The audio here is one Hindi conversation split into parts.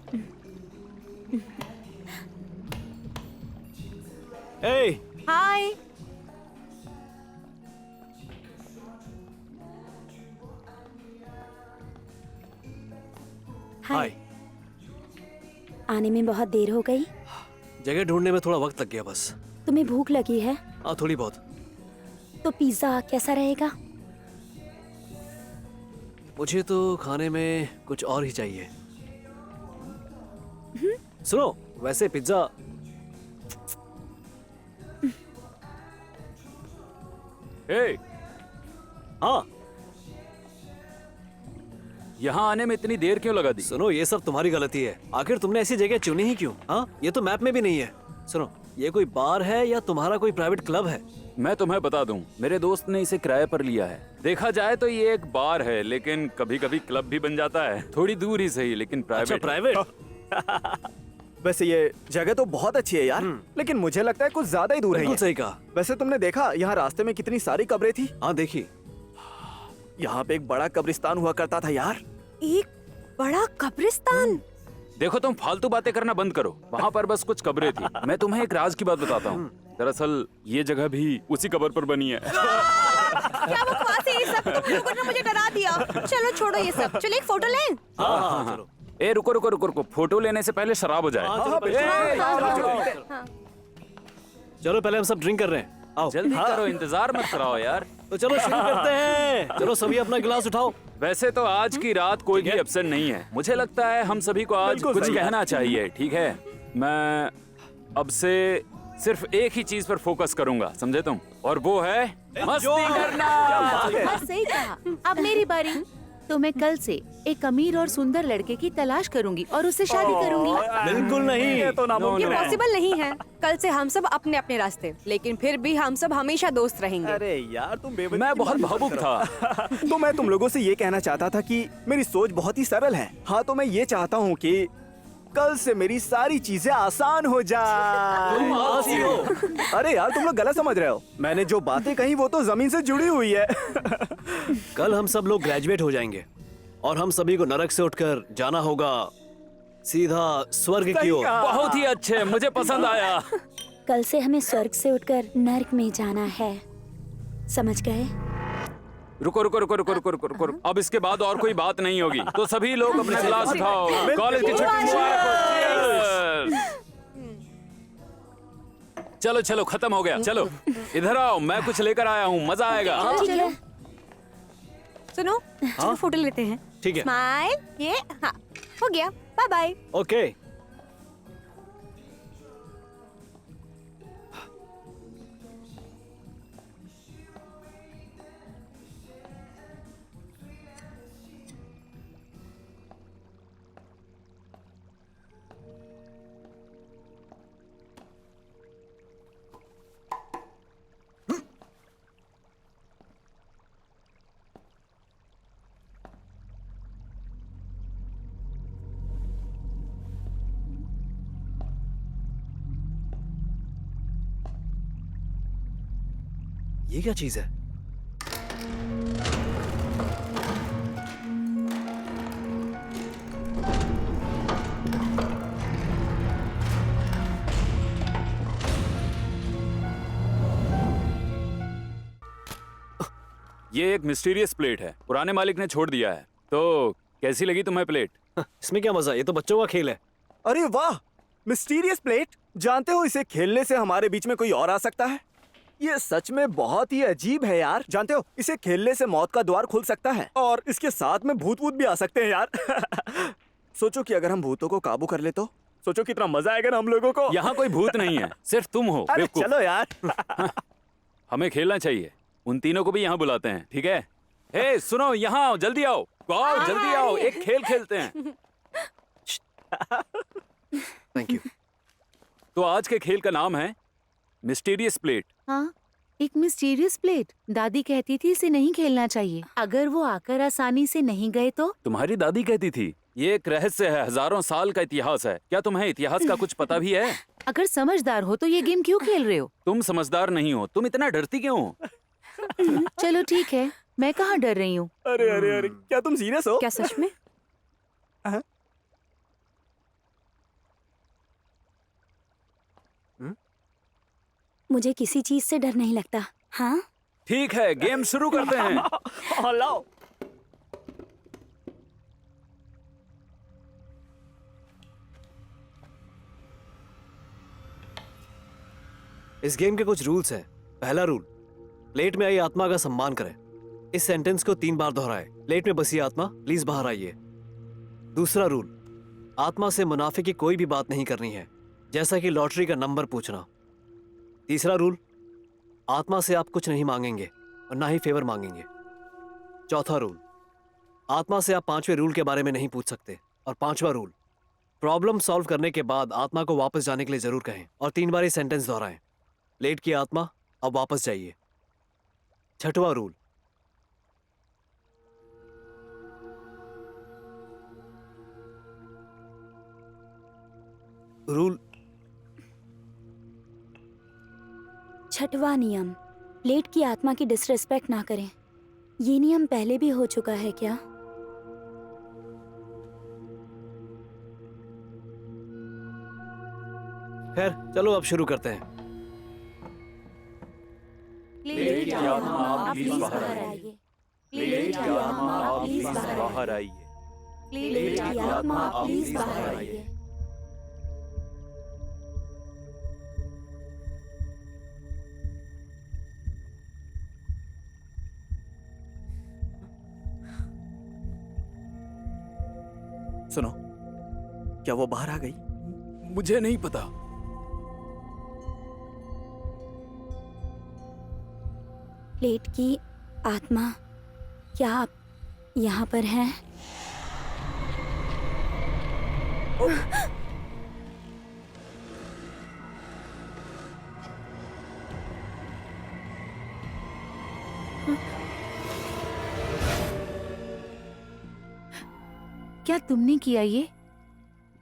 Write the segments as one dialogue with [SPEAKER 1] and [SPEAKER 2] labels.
[SPEAKER 1] Hey!
[SPEAKER 2] हाय।
[SPEAKER 1] हाय।
[SPEAKER 3] आने में बहुत देर हो गई।
[SPEAKER 1] जगह ढूंढने में थोड़ा वक्त लग गया बस।
[SPEAKER 3] तुम्हें भूख लगी है
[SPEAKER 1] हाँ, थोड़ी बहुत।
[SPEAKER 3] तो पिज्जा कैसा रहेगा?
[SPEAKER 1] मुझे तो खाने में कुछ और ही चाहिए। सुनो, वैसे पिज्जा
[SPEAKER 4] हे,
[SPEAKER 1] हाँ।
[SPEAKER 4] यहाँ आने में इतनी देर क्यों लगा दी?
[SPEAKER 1] सुनो, ये सब तुम्हारी गलती है। आखिर तुमने ऐसी जगह चुनी ही क्यों? हाँ, ये तो मैप में भी नहीं है। सुनो, ये कोई बार है या तुम्हारा कोई प्राइवेट क्लब है?
[SPEAKER 4] मैं तुम्हें बता दूं, मेरे दोस्त ने इसे किराए पर लिया है। देखा जाए तो ये एक बार है, लेकिन कभी कभी क्लब भी बन जाता है। थोड़ी दूर ही सही, लेकिन प्राइवेट।
[SPEAKER 1] अच्छा, प्राइवेट।
[SPEAKER 5] वैसे ये जगह तो बहुत अच्छी है यार, लेकिन मुझे लगता है कुछ ज्यादा ही दूर है
[SPEAKER 1] बिल्कुल
[SPEAKER 5] ये।
[SPEAKER 1] सही कहा।
[SPEAKER 5] वैसे तुमने देखा यहाँ रास्ते में कितनी सारी कब्रें थी?
[SPEAKER 1] हाँ, देखी।
[SPEAKER 5] यहाँ पे एक बड़ा कब्रिस्तान हुआ करता था यार।
[SPEAKER 2] एक बड़ा कब्रिस्तान?
[SPEAKER 4] देखो, तुम फालतू बातें करना बंद करो। वहाँ पर बस कुछ कब्रें थी। मैं तुम्हें एक राज की बात बताता हूँ। दरअसल ये जगह भी उसी कब्र पर बनी है।
[SPEAKER 2] क्या बकवास है ये सब? तुम लोगों ने मुझे डरा दिया। चलो छोड़ो ये सब, चलो एक फोटो लें।
[SPEAKER 1] हाँ, हाँ, हाँ, चलो।
[SPEAKER 4] ए, रुको रुको रुको रुको, फोटो लेने से पहले शराब हो जाए।
[SPEAKER 1] हाँ, चलो, पहले- चलो, पहले हम सब ड्रिंक कर रहे हैं। आओ।
[SPEAKER 4] जल्दी करो, इंतजार मत कराओ यार।
[SPEAKER 1] तो चलो शुरू करते हैं। चलो सभी अपना गिलास उठाओ।
[SPEAKER 4] वैसे तो आज की रात कोई भी एब्सेंट नहीं है। मुझे लगता है हम सभी को आज
[SPEAKER 5] बिल्कुल
[SPEAKER 4] कुछ
[SPEAKER 5] सही है।
[SPEAKER 4] कहना चाहिए, ठीक है? मैं अब से सिर्फ एक ही चीज पर फोकस करूंगा, समझे तुम? और वो है मस्ती करना।
[SPEAKER 2] हाँ, सही कहा। अब मेरी बारी। तो मैं कल से एक अमीर और सुंदर लड़के की तलाश करूंगी और उससे शादी करूंगी।
[SPEAKER 1] बिल्कुल नहीं।
[SPEAKER 5] ये तो
[SPEAKER 2] ये
[SPEAKER 5] नामुमकिन है।
[SPEAKER 2] पॉसिबल नहीं है। कल से हम सब अपने अपने रास्ते, लेकिन फिर भी हम सब हमेशा दोस्त रहेंगे।
[SPEAKER 5] अरे यार तुम बेवजह
[SPEAKER 4] मैं
[SPEAKER 5] की
[SPEAKER 4] बहुत
[SPEAKER 5] बात मत
[SPEAKER 4] भावुक
[SPEAKER 5] करो।
[SPEAKER 4] था।
[SPEAKER 5] तो मैं तुम लोगों से ये कहना चाहता था कि मेरी सोच बहुत ही सरल है। हाँ, तो मैं ये चाहता हूँ कि कल से मेरी सारी चीजें आसान हो जाए।
[SPEAKER 1] तुम आलसी हो।
[SPEAKER 5] अरे यार तुम लोग गलत समझ रहे हो। मैंने जो बातें कही वो तो जमीन से जुड़ी हुई है।
[SPEAKER 1] कल हम सब लोग ग्रेजुएट हो जाएंगे और हम सभी को नरक से उठकर जाना होगा सीधा स्वर्ग की
[SPEAKER 5] सही
[SPEAKER 1] ओर।
[SPEAKER 5] कहा।
[SPEAKER 4] बहुत ही अच्छे, मुझे पसंद आया।
[SPEAKER 3] कल से हमें स्वर्ग से उठकर नर्क में जाना है, समझ गए?
[SPEAKER 4] रुको रुको रुको रुको रुको रुको रुको। अब इसके बाद और कोई बात नहीं होगी, तो सभी लोग अपने गिलास उठाओ। कॉलेज की छुट्टी मुबारक हो। Cheers! चलो चलो, खत्म हो गया। चलो इधर आओ, मैं कुछ लेकर आया हूँ, मजा आएगा।
[SPEAKER 3] ठीक है।
[SPEAKER 2] सुनो, चलो फोटो लेते हैं।
[SPEAKER 1] ठीक है।
[SPEAKER 2] स्माइल, ये हाँ, हो गया। Bye bye.
[SPEAKER 1] ओके। ये क्या चीज है?
[SPEAKER 4] ये एक मिस्टीरियस प्लेट है, पुराने मालिक ने छोड़ दिया है। तो कैसी लगी तुम्हें प्लेट?
[SPEAKER 1] इसमें क्या मजा? ये तो बच्चों का खेल है।
[SPEAKER 5] अरे वाह, मिस्टीरियस प्लेट। जानते हो इसे खेलने से हमारे बीच में कोई और आ सकता है। ये सच में बहुत ही अजीब है यार। जानते हो इसे खेलने से मौत का द्वार खुल सकता है और इसके साथ में भूत भी आ सकते हैं यार। सोचो कि अगर हम भूतों को काबू कर ले तो सोचो कितना मजा आएगा ना हम लोगों को।
[SPEAKER 4] यहाँ कोई भूत नहीं है, सिर्फ तुम हो
[SPEAKER 5] अरे
[SPEAKER 4] बेवकूफ।
[SPEAKER 5] चलो यार।
[SPEAKER 4] हमें खेलना चाहिए। उन तीनों को भी यहाँ बुलाते हैं, ठीक है? हे सुनो, यहाँ आओ, जल्दी आओ। आओ जल्दी आओ, एक खेल खेलते हैं।
[SPEAKER 1] Thank you.
[SPEAKER 4] तो आज के खेल का नाम है मिस्टीरियस प्लेट।
[SPEAKER 2] हाँ, एक मिस्टीरियस प्लेट। दादी कहती थी इसे नहीं खेलना चाहिए। अगर वो आकर आसानी से नहीं गए तो?
[SPEAKER 4] तुम्हारी दादी कहती थी। ये एक रहस्य है, हजारों साल का इतिहास है। क्या तुम्हें इतिहास का कुछ पता भी है?
[SPEAKER 2] अगर समझदार हो तो ये गेम क्यों खेल रहे हो?
[SPEAKER 4] तुम समझदार नहीं हो, तुम इतना डरती क्यों हो?
[SPEAKER 2] चलो ठीक है, मैं कहाँ डर रही हूँ।
[SPEAKER 5] अरे अरे अरे, क्या तुम सीरियस हो?
[SPEAKER 2] क्या सच में?
[SPEAKER 3] मुझे किसी चीज से डर नहीं लगता। हाँ,
[SPEAKER 4] ठीक है, गेम शुरू करते हैं।
[SPEAKER 5] हाँ, लाओ।
[SPEAKER 1] इस गेम के कुछ रूल्स हैं। पहला रूल, प्लेट में आई आत्मा का सम्मान करें। इस सेंटेंस को 3 बार दोहराएं। प्लेट में बसी आत्मा प्लीज बाहर आइए। दूसरा रूल, आत्मा से मुनाफे की कोई भी बात नहीं करनी है, जैसा कि लॉटरी का नंबर पूछना। तीसरा रूल, आत्मा से आप कुछ नहीं मांगेंगे और ना ही फेवर मांगेंगे। चौथा रूल, आत्मा से आप 5वें रूल के बारे में नहीं पूछ सकते। और 5वां रूल, प्रॉब्लम सॉल्व करने के बाद आत्मा को वापस जाने के लिए जरूर कहें और 3 बार ये सेंटेंस दोहराएं। प्लेट की आत्मा अब वापस जाइए। 6वां रूल, रूल
[SPEAKER 3] 6वां नियम, प्लेट की आत्मा की डिसरिस्पेक्ट ना करें। ये नियम पहले भी हो चुका है क्या?
[SPEAKER 1] खैर चलो अब शुरू करते हैं।
[SPEAKER 2] प्लेट की आत्मा
[SPEAKER 3] आप प्लीज बाहर आइए।
[SPEAKER 2] प्लेट की आत्मा
[SPEAKER 3] आप प्लीज बाहर
[SPEAKER 5] आइए।
[SPEAKER 2] प्लेट
[SPEAKER 3] की आत्मा आप प्लीज बाहर आइए।
[SPEAKER 5] सुनो, क्या वो बाहर आ गई?
[SPEAKER 4] मुझे नहीं पता।
[SPEAKER 3] प्लेट की आत्मा, क्या आप यहाँ पर हैं?
[SPEAKER 2] क्या तुमने किया ये?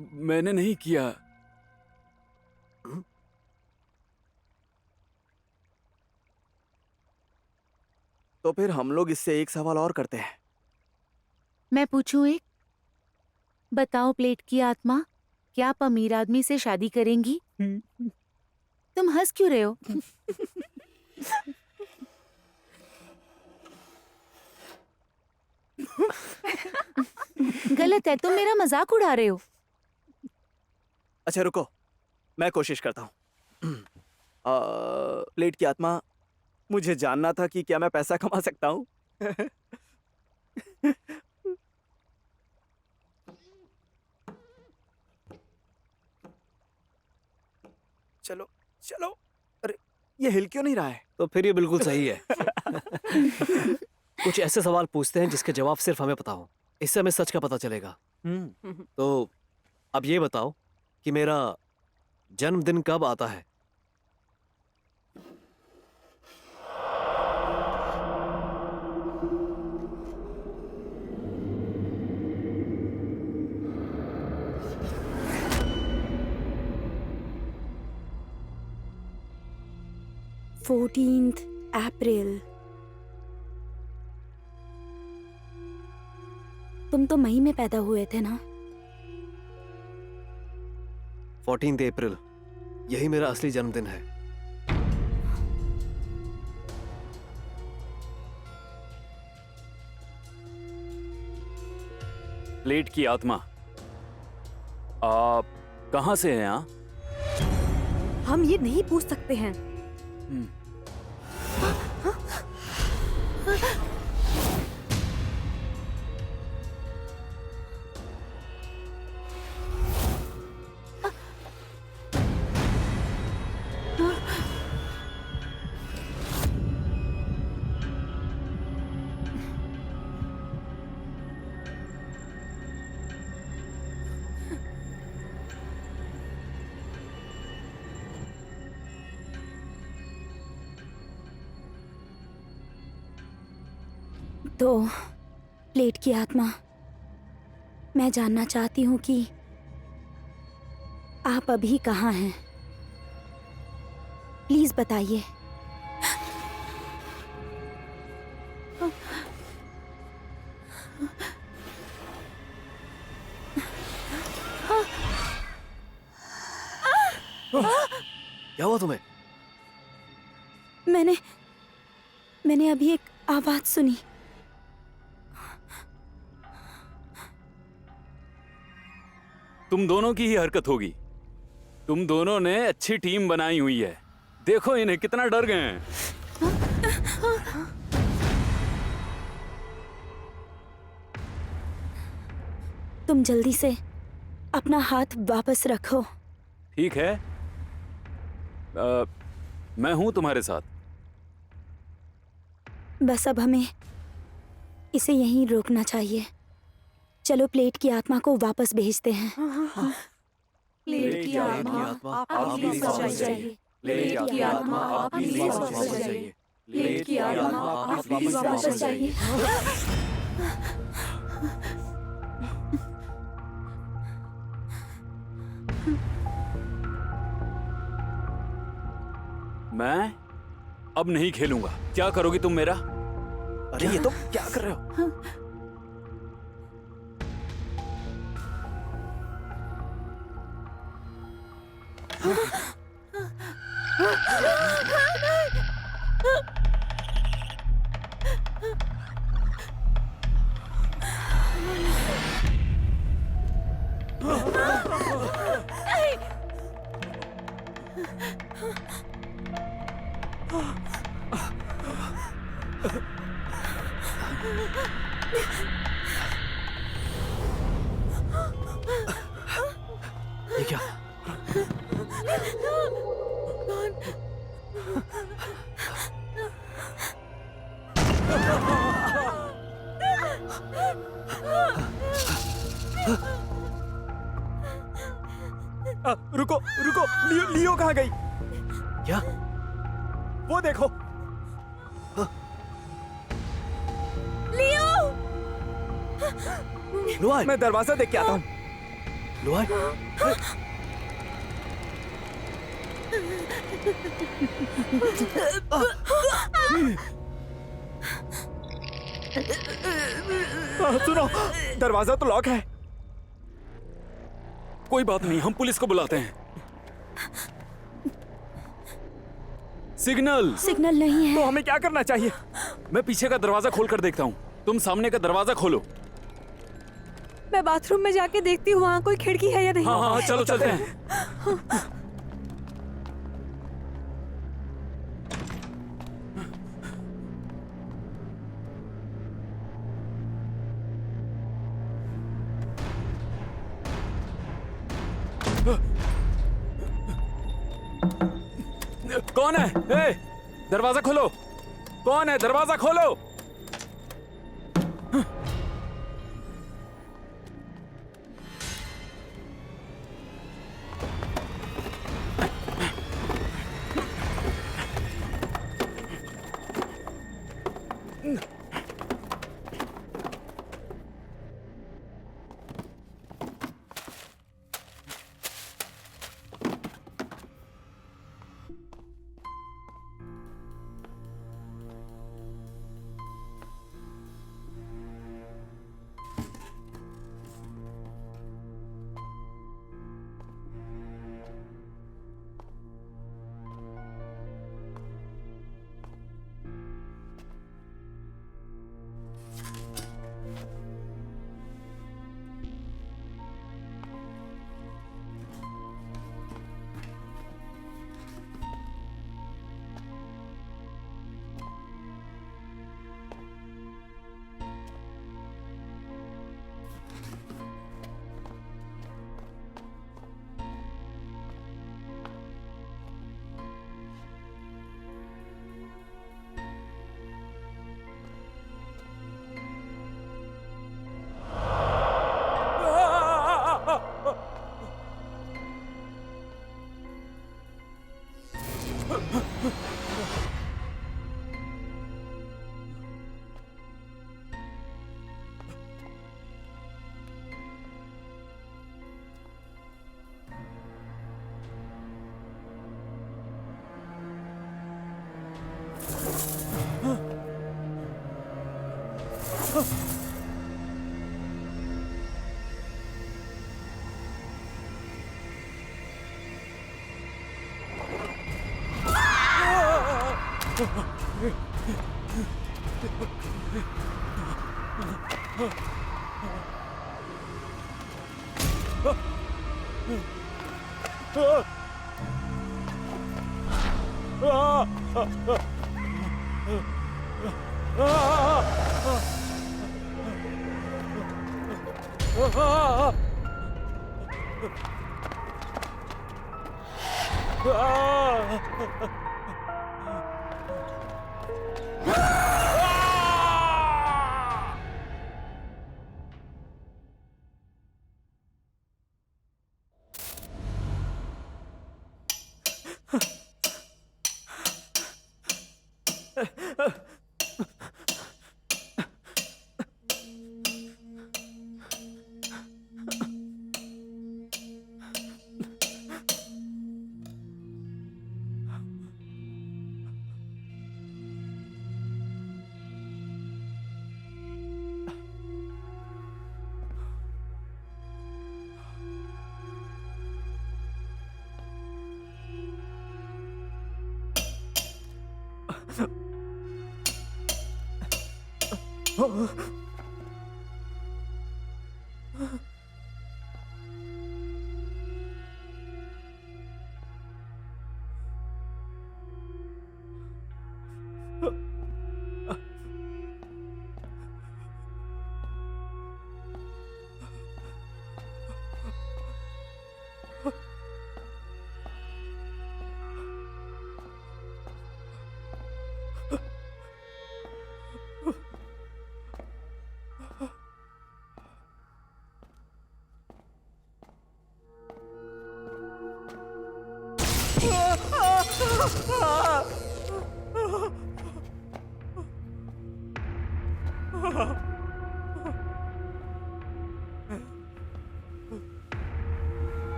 [SPEAKER 4] मैंने नहीं किया।
[SPEAKER 5] तो फिर हम लोग इससे एक सवाल और करते हैं।
[SPEAKER 2] मैं पूछूं एक? बताओ प्लेट की आत्मा, क्या आप अमीर आदमी से शादी करेंगी? तुम हंस क्यों रहे हो? गलत है, तुम मेरा मजाक उड़ा रहे हो।
[SPEAKER 5] अच्छा रुको, मैं कोशिश करता हूँ। प्लेट की आत्मा, मुझे जानना था कि क्या मैं पैसा कमा सकता हूँ। चलो चलो, अरे ये हिल क्यों नहीं रहा है?
[SPEAKER 1] तो फिर ये बिल्कुल सही है। कुछ ऐसे सवाल पूछते हैं जिसके जवाब सिर्फ हमें पता हो, इससे हमें सच का पता चलेगा। तो अब ये बताओ कि मेरा जन्मदिन कब आता है?
[SPEAKER 3] अप्रैल। तुम तो मई में पैदा हुए थे ना?
[SPEAKER 1] 14 अप्रैल, यही मेरा असली जन्मदिन है।
[SPEAKER 4] प्लेट की आत्मा, आप कहाँ से हैं? यहाँ
[SPEAKER 6] हम ये नहीं पूछ सकते हैं।
[SPEAKER 3] तो प्लेट की आत्मा, मैं जानना चाहती हूँ कि आप अभी कहाँ हैं? प्लीज बताइए।
[SPEAKER 1] क्या हुआ तुम्हें?
[SPEAKER 3] मैंने अभी एक आवाज सुनी।
[SPEAKER 4] तुम दोनों की ही हरकत होगी। तुम दोनों ने अच्छी टीम बनाई हुई है। देखो इन्हें कितना डर गए हैं।
[SPEAKER 3] तुम जल्दी से अपना हाथ वापस रखो।
[SPEAKER 4] ठीक है, मैं हूं तुम्हारे साथ।
[SPEAKER 3] बस अब हमें इसे यहीं रोकना चाहिए। चलो प्लेट की आत्मा को वापस भेजते हैं।
[SPEAKER 2] प्लेट की आत्मा आप प्लीज वापस जाइए। प्लेट की आत्मा आप प्लीज वापस जाइए। प्लेट की आत्मा आप प्लीज वापस जाइए।
[SPEAKER 4] मैं अब नहीं खेलूंगा। क्या करोगी तुम मेरा?
[SPEAKER 5] अरे ये तो क्या कर रहे हो?
[SPEAKER 1] ये क्या?
[SPEAKER 5] रुको रुको, लियो कहाँ गई?
[SPEAKER 1] क्या?
[SPEAKER 5] वो देखो।
[SPEAKER 1] लुआन,
[SPEAKER 5] मैं दरवाजा देख के आता हूँ।
[SPEAKER 1] लुआन,
[SPEAKER 5] सुनो, दरवाजा तो लॉक है।
[SPEAKER 4] कोई बात नहीं, हम पुलिस को बुलाते हैं। सिग्नल
[SPEAKER 3] सिग्नल नहीं है।
[SPEAKER 5] तो हमें क्या करना चाहिए?
[SPEAKER 4] मैं पीछे का दरवाजा खोल कर देखता हूँ। तुम सामने का दरवाजा खोलो।
[SPEAKER 6] मैं बाथरूम में जाके देखती हूँ वहाँ कोई खिड़की है या नहीं।
[SPEAKER 4] हाँ हाँ, चलो चलते हैं। कौन है? ए, दरवाजा खोलो। कौन है? दरवाजा खोलो।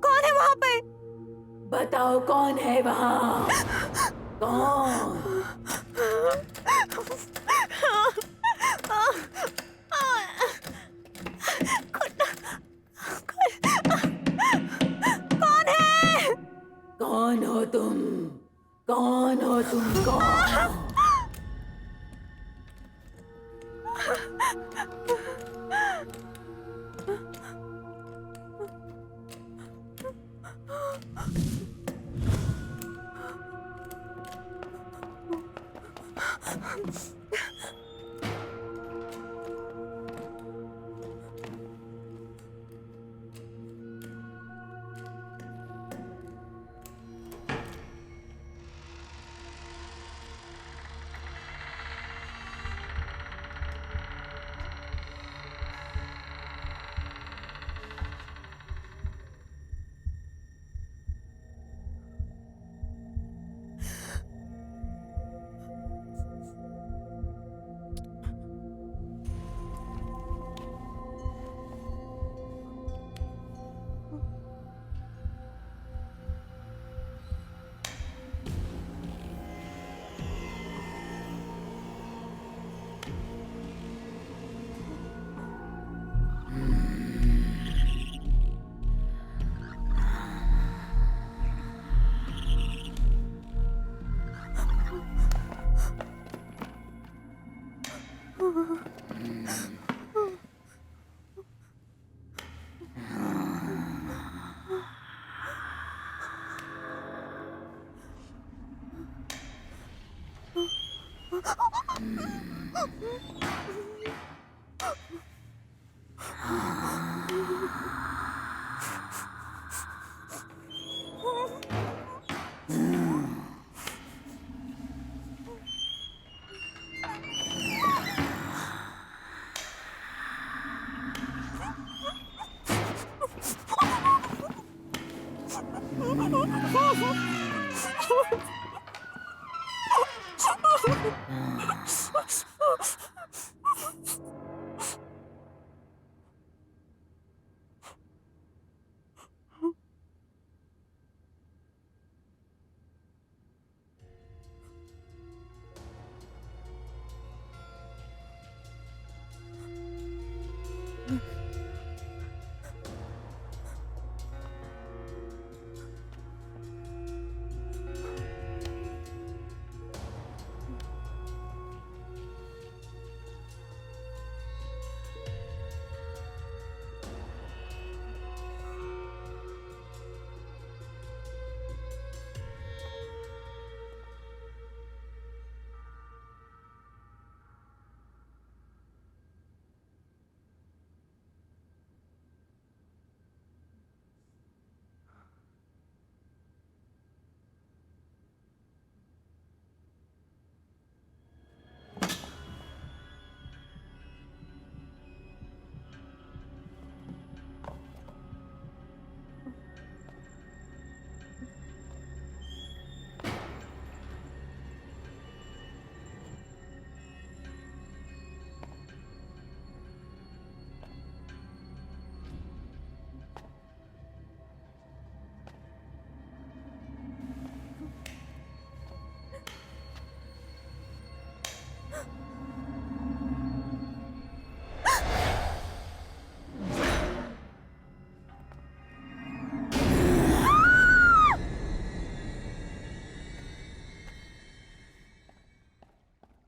[SPEAKER 6] कौन है वहां पे?
[SPEAKER 7] बताओ कौन है वहाँ? कौन?
[SPEAKER 6] कौन है?
[SPEAKER 7] कौन हो तुम? कौन हो तुम? कौन?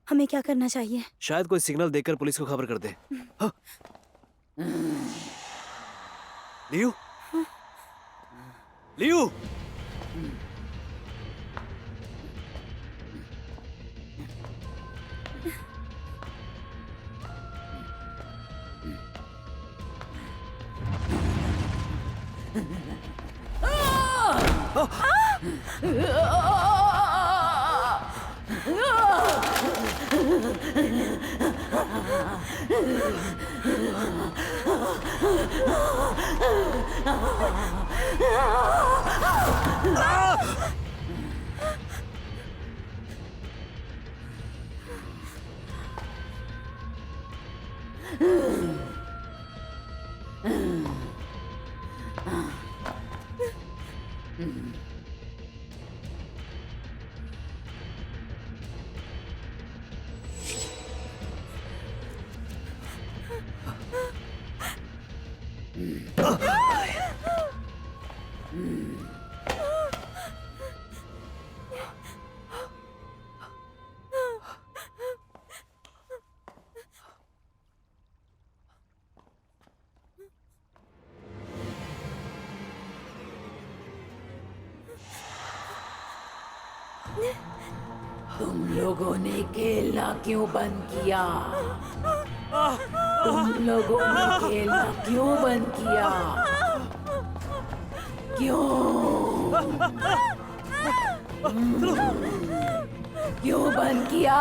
[SPEAKER 3] हमें क्या करना चाहिए?
[SPEAKER 1] शायद कोई सिग्नल देकर पुलिस को खबर कर दे। हाँ। लियू, लियू,
[SPEAKER 7] तुम लोगों ने खेलना क्यों बंद किया? तुम लोगों ने खेलना क्यों बंद किया? क्यों? क्यों बंद किया?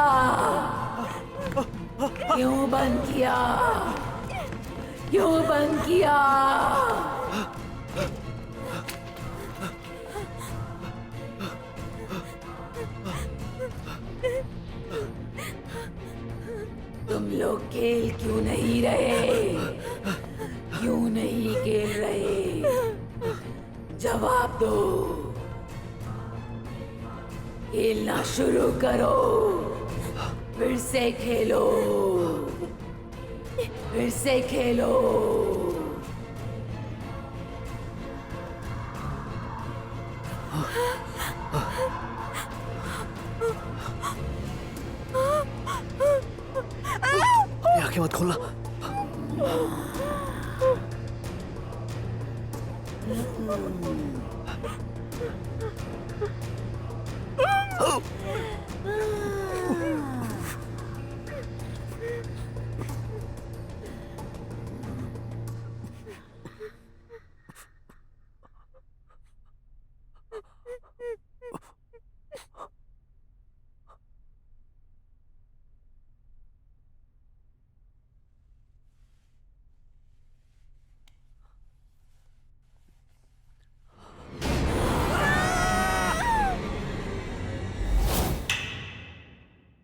[SPEAKER 7] क्यों बंद किया? क्यों बंद किया? तुम लोग खेल क्यों नहीं रहे? क्यों नहीं खेल रहे? जवाब दो। खेलना शुरू करो। फिर से खेलो। फिर से खेलो।
[SPEAKER 1] आंखें मत खोलना।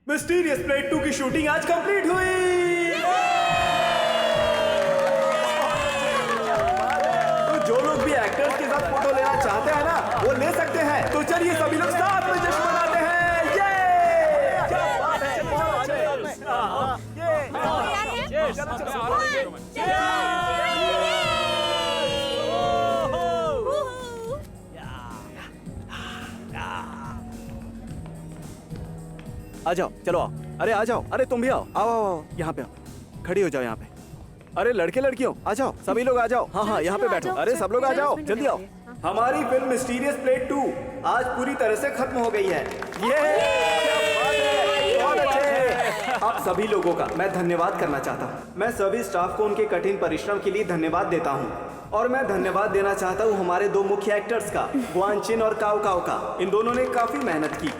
[SPEAKER 5] मिस्टीरियस प्लेट 2 की शूटिंग आज कंप्लीट हुई। तो जो लोग भी एक्टर्स के साथ फोटो लेना चाहते हैं ना, वो ले सकते हैं। तो चलिए सभी लोग साथ में जश्न मनाते हैं। ये क्या बात है, बहुत आ जाओ, चलो आओ। अरे आ जाओ, अरे तुम भी आओ, आओ आओ आओ, यहाँ पे आओ, खड़ी हो जाओ यहाँ पे। अरे लड़के लड़कियों आ जाओ, सभी लोग आ जाओ। हाँ हाँ, यहाँ पे बैठो। अरे सब लोग आ जाओ, जल्दी आओ। हमारी फिल्म मिस्टीरियस प्लेट 2 आज पूरी तरह से खत्म हो गई है। ये बहुत अच्छे। आप सभी लोगों का मैं धन्यवाद करना चाहता हूँ। मैं सभी स्टाफ को उनके कठिन परिश्रम के लिए धन्यवाद देता हूँ। और मैं धन्यवाद देना चाहता हूँ हमारे 2 मुख्य एक्टर्स का, गुआनचिन और काओ काओ का। इन दोनों ने काफी मेहनत की।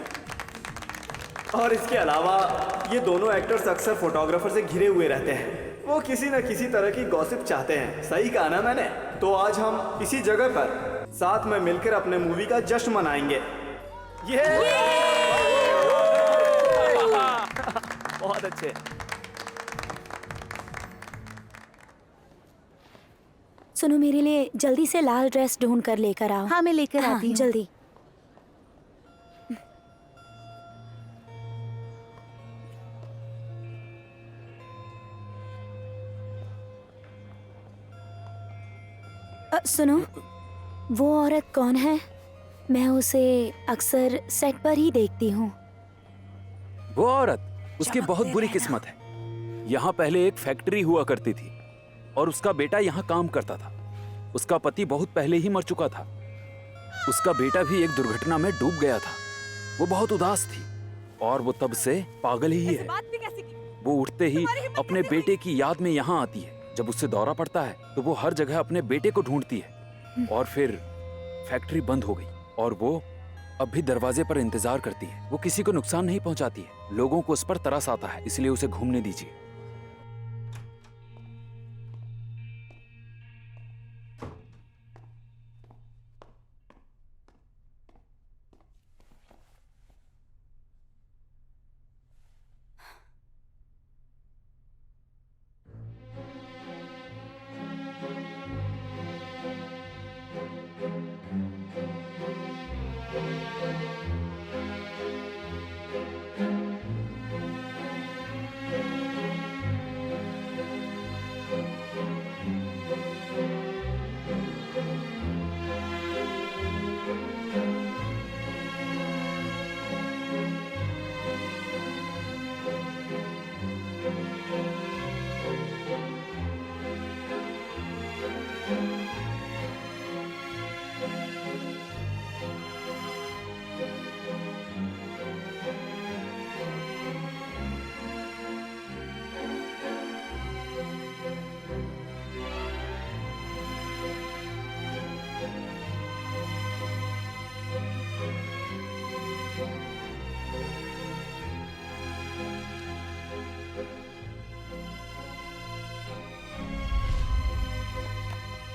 [SPEAKER 5] और इसके अलावा ये दोनों एक्टर्स अक्सर फोटोग्राफर से घिरे हुए रहते हैं। वो किसी न किसी तरह की गॉसिप चाहते हैं। सही कहा ना मैंने? तो आज हम इसी जगह पर साथ में मिलकर अपने मूवी का जश्न मनाएंगे। ये बहुत अच्छे।
[SPEAKER 3] सुनो, मेरे लिए जल्दी से लाल ड्रेस ढूंढ कर लेकर आओ।
[SPEAKER 2] हाँ, मैं लेकर
[SPEAKER 3] हाँ,
[SPEAKER 2] आती हूँ।
[SPEAKER 3] जल्दी। सुनो, वो औरत कौन है? मैं उसे अक्सर सेट पर ही देखती हूँ।
[SPEAKER 4] वो औरत, उसकी बहुत बुरी किस्मत है। यहाँ पहले एक फैक्ट्री हुआ करती थी और उसका बेटा यहाँ काम करता था। उसका पति बहुत पहले ही मर चुका था। उसका बेटा भी एक दुर्घटना में डूब गया था। वो बहुत उदास थी और वो तब से पागल ही है। वो उठते ही अपने बेटे की याद में यहाँ आती है। जब उससे दौरा पड़ता है तो वो हर जगह अपने बेटे को ढूंढती है। और फिर फैक्ट्री बंद हो गई और वो अब भी दरवाजे पर इंतजार करती है। वो किसी को नुकसान नहीं पहुंचाती है। लोगों को उस पर तरस आता है, इसलिए उसे घूमने दीजिए।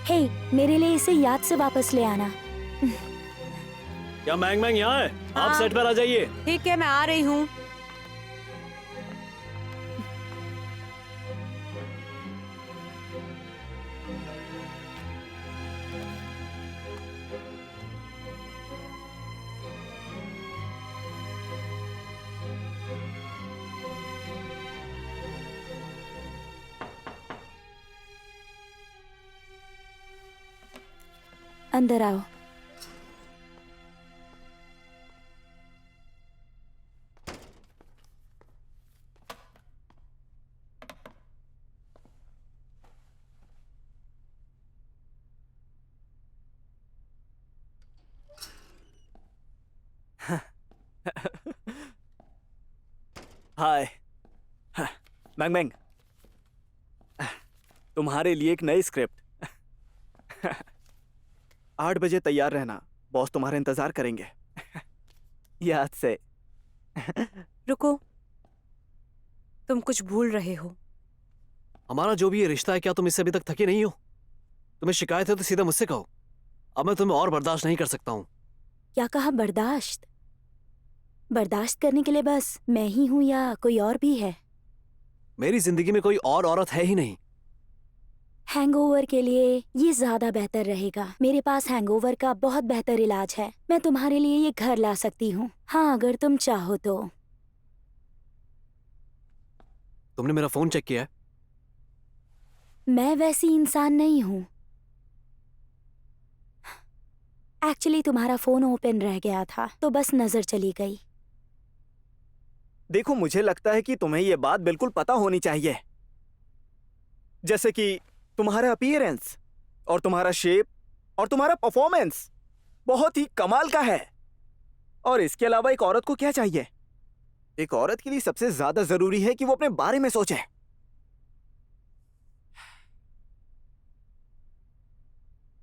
[SPEAKER 3] हे, मेरे लिए इसे याद से वापस ले आना।
[SPEAKER 1] क्या मैंग मैंग यहाँ है? आप सेट पर आ जाइए।
[SPEAKER 6] ठीक है, मैं आ रही हूँ।
[SPEAKER 3] अंदर आओ।
[SPEAKER 5] हाय। बैंग बैंग, तुम्हारे लिए एक नई स्क्रिप्ट। 8 बजे तैयार रहना, बॉस तुम्हारा इंतजार करेंगे। याद से।
[SPEAKER 6] रुको, तुम कुछ भूल रहे हो।
[SPEAKER 1] हमारा जो भी ये रिश्ता है, क्या तुम इससे अभी तक थके नहीं हो? तुम्हें शिकायत है तो सीधा मुझसे कहो। अब मैं तुम्हें और बर्दाश्त नहीं कर सकता हूँ।
[SPEAKER 3] क्या कहा बर्दाश्त? बर्दाश्त करने के लिए बस मैं ही हूँ या कोई और भी है?
[SPEAKER 1] मेरी जिंदगी में कोई और औरत है ही नहीं।
[SPEAKER 3] हैंगओवर के लिए ये ज्यादा बेहतर रहेगा। मेरे पास हैंगओवर का बहुत बेहतर इलाज है। मैं तुम्हारे लिए ये घर ला सकती हूँ, हाँ अगर तुम चाहो तो।
[SPEAKER 1] तुमने मेरा फोन चेक किया है?
[SPEAKER 3] मैं वैसी इंसान नहीं हूँ। एक्चुअली तुम्हारा फोन ओपन रह गया था तो बस नजर चली गई।
[SPEAKER 5] देखो, मुझे लगता है कि तुम्हें ये बात बिल्कुल पता होनी चाहिए, जैसे कि तुम्हारा अपीयरेंस और तुम्हारा शेप और तुम्हारा परफॉर्मेंस बहुत ही कमाल का है। और इसके अलावा एक औरत को क्या चाहिए? एक औरत के लिए सबसे ज्यादा जरूरी है कि वो अपने बारे में सोचे।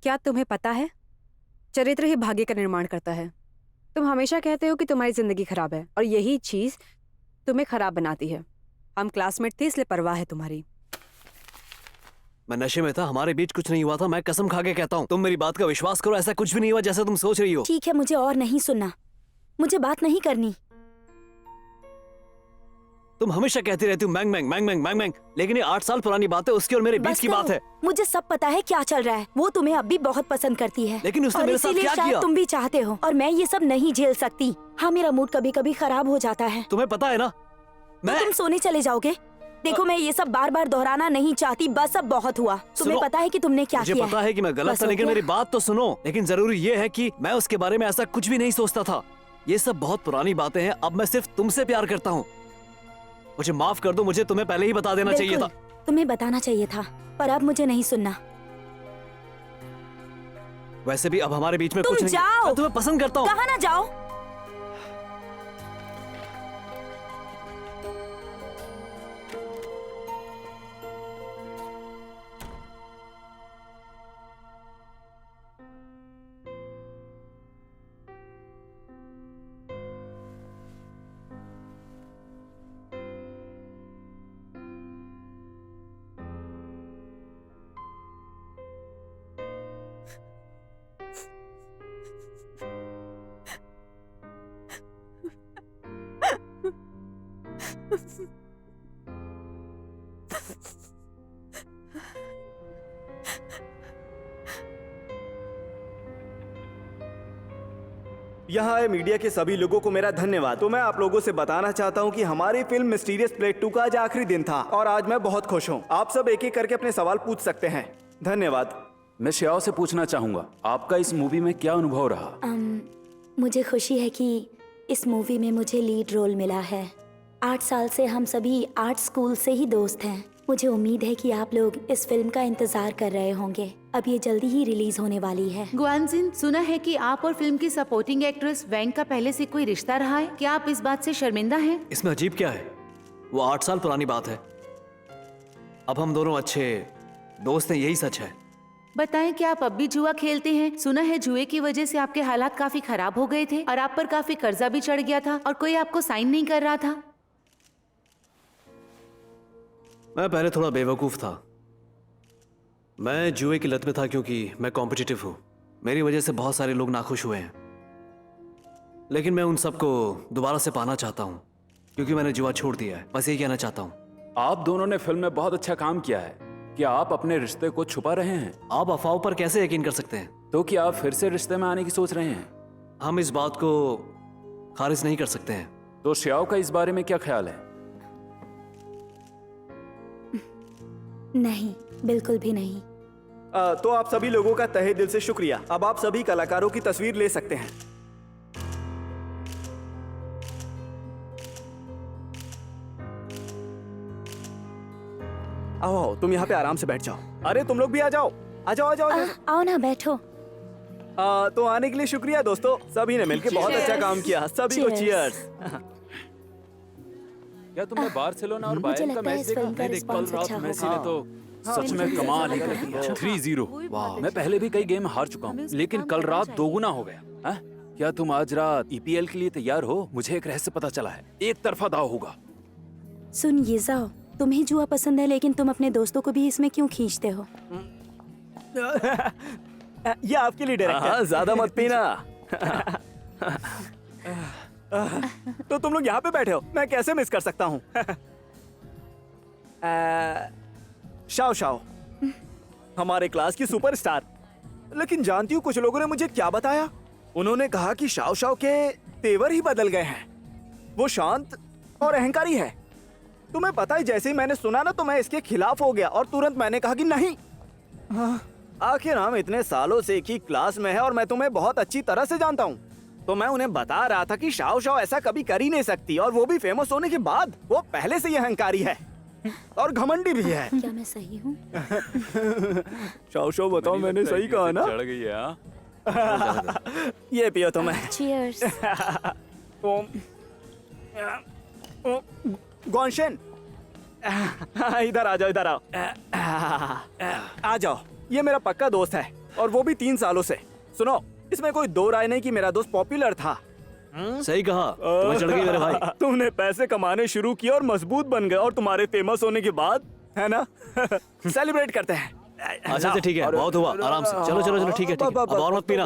[SPEAKER 6] क्या तुम्हें पता है, चरित्र ही भाग्य का निर्माण करता है। तुम हमेशा कहते हो कि तुम्हारी जिंदगी खराब है और यही चीज तुम्हें खराब बनाती है। हम क्लासमेट थे इसलिए परवाह है तुम्हारी।
[SPEAKER 1] मैं नशे में था, हमारे बीच कुछ नहीं हुआ था। मैं कसम खा के कहता हूँ, तुम मेरी बात का विश्वास करो, ऐसा कुछ भी नहीं हुआ जैसा तुम सोच रही हो।
[SPEAKER 3] ठीक है, मुझे और नहीं सुनना, मुझे बात नहीं करनी।
[SPEAKER 1] तुम हमेशा कहती रहती हो मैंग मैंग मैंग मैंग मैंग मैंग, लेकिन ये 8 साल पुरानी बात है, उसकी और मेरे बीच
[SPEAKER 3] बस
[SPEAKER 1] की
[SPEAKER 3] करो।
[SPEAKER 1] बात है।
[SPEAKER 3] मुझे सब पता है क्या चल रहा है। वो तुम्हें अब भी बहुत पसंद करती है,
[SPEAKER 1] लेकिन उसने
[SPEAKER 3] और
[SPEAKER 1] मेरे साथ
[SPEAKER 3] इसीलिए
[SPEAKER 1] क्या
[SPEAKER 3] शायद
[SPEAKER 1] किया?
[SPEAKER 3] तुम भी चाहते हो, और मैं ये सब नहीं झेल सकती। हाँ, मेरा मूड कभी कभी खराब हो जाता है।
[SPEAKER 1] तुम्हें पता है ना,
[SPEAKER 3] तो तुम सोने चले जाओगे? देखो, मैं ये सब बार बार दोहराना नहीं चाहती, बस अब बहुत हुआ। तुम्हें
[SPEAKER 1] सुनो,
[SPEAKER 3] पता है कि तुमने क्या
[SPEAKER 1] मुझे
[SPEAKER 3] किया
[SPEAKER 1] पता है कि मैं गलत
[SPEAKER 3] बस
[SPEAKER 1] था,
[SPEAKER 3] हो
[SPEAKER 1] लेकिन
[SPEAKER 3] गया।
[SPEAKER 1] मेरी बात तो सुनो। लेकिन जरूरी ये है कि मैं उसके बारे में ऐसा कुछ भी नहीं सोचता था। ये सब बहुत पुरानी बातें हैं। अब मैं सिर्फ तुमसे प्यार करता हूँ। मुझे माफ कर दो, मुझे तुम्हें पहले ही बता देना चाहिए था।
[SPEAKER 3] बिल्कुल, तुम्हें बताना चाहिए था, पर अब मुझे नहीं सुनना।
[SPEAKER 1] वैसे भी अब हमारे बीच में
[SPEAKER 3] तुम
[SPEAKER 1] कुछ नहीं।
[SPEAKER 3] जाओ।
[SPEAKER 1] मैं तुम्हें पसंद करता हूँ।
[SPEAKER 3] कहाँ ना जाओ।
[SPEAKER 5] यहाँ आए मीडिया के सभी लोगों को मेरा धन्यवाद। तो मैं आप लोगों से बताना चाहता हूँ कि हमारी फिल्म मिस्टीरियस प्लेट 2 का आज आखिरी दिन था और आज मैं बहुत खुश हूँ। आप सब एक एक करके अपने सवाल पूछ सकते हैं। धन्यवाद।
[SPEAKER 4] मैं श्याओ से पूछना चाहूंगा, आपका इस मूवी में क्या अनुभव रहा?
[SPEAKER 3] मुझे खुशी है कि इस मूवी में मुझे लीड रोल मिला है। 8 साल से हम सभी आर्ट स्कूल से ही दोस्त हैं। मुझे उम्मीद है कि आप लोग इस फिल्म का इंतजार कर रहे होंगे। अब ये जल्दी ही रिलीज होने वाली है।
[SPEAKER 2] गुआनजिन, सुना है कि आप और फिल्म की सपोर्टिंग एक्ट्रेस वैंग का पहले से कोई रिश्ता रहा है। क्या आप इस बात से शर्मिंदा हैं?
[SPEAKER 1] इसमें अजीब क्या है? वो 8 साल पुरानी बात है। अब हम दोनों अच्छे दोस्त हैं, यही सच है।
[SPEAKER 2] बताएं, क्या आप अब भी जुआ खेलते हैं? सुना है जुए की वजह से आपके हालात काफी खराब हो गए थे और आप पर काफी कर्जा भी चढ़ गया था और कोई आपको साइन नहीं कर रहा था।
[SPEAKER 1] मैं पहले थोड़ा बेवकूफ था। मैं जुए की लत में था क्योंकि मैं कॉम्पिटिटिव हूँ। मेरी वजह से बहुत सारे लोग नाखुश हुए हैं, लेकिन मैं उन सबको दोबारा से पाना चाहता हूँ क्योंकि मैंने जुआ छोड़ दिया है। बस यही कहना चाहता हूँ।
[SPEAKER 4] आप दोनों ने फिल्म में बहुत अच्छा काम किया है। क्या आप अपने रिश्ते को छुपा रहे हैं?
[SPEAKER 1] आप अफवाहों पर कैसे यकीन कर सकते हैं?
[SPEAKER 4] तो क्या आप फिर से रिश्ते में आने की सोच रहे हैं?
[SPEAKER 1] हम इस बात को खारिज नहीं कर सकते हैं।
[SPEAKER 4] तो श्याओ का इस बारे में क्या ख्याल है?
[SPEAKER 3] नहीं, बिल्कुल भी नहीं।
[SPEAKER 5] तो आप सभी लोगों का तहे दिल से शुक्रिया। अब आप सभी कलाकारों की तस्वीर ले सकते हैं। आओ आओ, तुम यहाँ पे आराम से बैठ जाओ। अरे तुम लोग भी आ जाओ, आ जाओ आ जाओ, आ जाओ।
[SPEAKER 3] आओ ना, बैठो।
[SPEAKER 5] तो आने के लिए शुक्रिया दोस्तों। सभी ने मिलकर बहुत अच्छा काम किया। सभी को
[SPEAKER 3] Cheers.
[SPEAKER 5] चीयर्स।
[SPEAKER 4] क्या तुमने बार्सिलोना और
[SPEAKER 3] मुझे
[SPEAKER 4] बायर्न का
[SPEAKER 3] लगता है
[SPEAKER 4] मैच
[SPEAKER 3] इस
[SPEAKER 4] देखा?
[SPEAKER 3] फिल्म का
[SPEAKER 4] नहीं, कल
[SPEAKER 3] रिस्पॉन्स
[SPEAKER 4] रात
[SPEAKER 3] अच्छा
[SPEAKER 4] मेसी
[SPEAKER 3] होगा।
[SPEAKER 4] ने तो सच में
[SPEAKER 3] बिल्कुल
[SPEAKER 4] कमाल ही
[SPEAKER 3] सही
[SPEAKER 4] कर
[SPEAKER 3] लगा।
[SPEAKER 4] दिया।
[SPEAKER 2] अच्छा।
[SPEAKER 4] 3-0।
[SPEAKER 1] वाह।
[SPEAKER 4] मैं पहले भी कई गेम हार चुका
[SPEAKER 2] हमें
[SPEAKER 4] हूँ,
[SPEAKER 2] उसका
[SPEAKER 4] लेकिन
[SPEAKER 2] काम
[SPEAKER 4] कल
[SPEAKER 2] करना
[SPEAKER 4] रात
[SPEAKER 2] चाहिए।
[SPEAKER 4] दोगुना हो गया। हैं? क्या तुम आज रात ईपीएल के लिए तैयार हो? मुझे एक रहस्य पता चला है, एक तरफा दाव होगा।
[SPEAKER 3] सुन ये जाओ, तुम्हें जुआ पसंद है लेकिन तुम अपने दोस्तों को भी इसमें क्यों खींचते हो?
[SPEAKER 5] ये आपके लिए डायरेक्टर।
[SPEAKER 8] हाँ, ज्यादा मत पीना।
[SPEAKER 5] तो तुम लोग यहाँ पे बैठे हो, मैं कैसे मिस कर सकता हूँ? शाओ शाओ हमारे क्लास की सुपरस्टार। लेकिन जानती हूँ कुछ लोगों ने मुझे क्या बताया? उन्होंने कहा कि शाओ शाओ के तेवर ही बदल गए हैं। वो शांत और अहंकारी है। तुम्हें पता है, जैसे ही मैंने सुना ना तो मैं इसके खिलाफ हो गया और तुरंत मैंने कहा कि नहीं। आखिर हम इतने सालों से एक ही क्लास में है और मैं तुम्हें बहुत अच्छी तरह से जानता हूँ। तो मैं उन्हें बता रहा था कि शाओ शाओ ऐसा कभी कर ही नहीं सकती, और वो भी फेमस होने के बाद। वो पहले से ही अहंकारी है और घमंडी भी है।
[SPEAKER 3] क्या मैं सही हूँ?
[SPEAKER 5] शाओ शाओ बताओ, मैंने सही कहा ना?
[SPEAKER 4] चढ़ गई है, हाँ?
[SPEAKER 5] ये पियो तुम्हें।
[SPEAKER 3] Cheers।
[SPEAKER 5] गॉनशेन, इधर आ जाओ, इधर आओ। आ जाओ, ये मेरा पक्का दोस्त है और वो भी 3 सालों से। सुनो, इसमें कोई दो राय नहीं कि मेरा दोस्त पॉपुलर था।
[SPEAKER 1] सही कहा, तुम्हें चढ़ गई मेरे भाई।
[SPEAKER 5] तुमने पैसे कमाने शुरू किए और मजबूत बन गए, और तुम्हारे फेमस होने के बाद, है ना? सेलिब्रेट करते हैं।
[SPEAKER 1] अच्छा अच्छा ठीक है, बहुत हुआ, आराम से। चलो चलो चलो, ठीक है ठीक है, अब और मत पीना।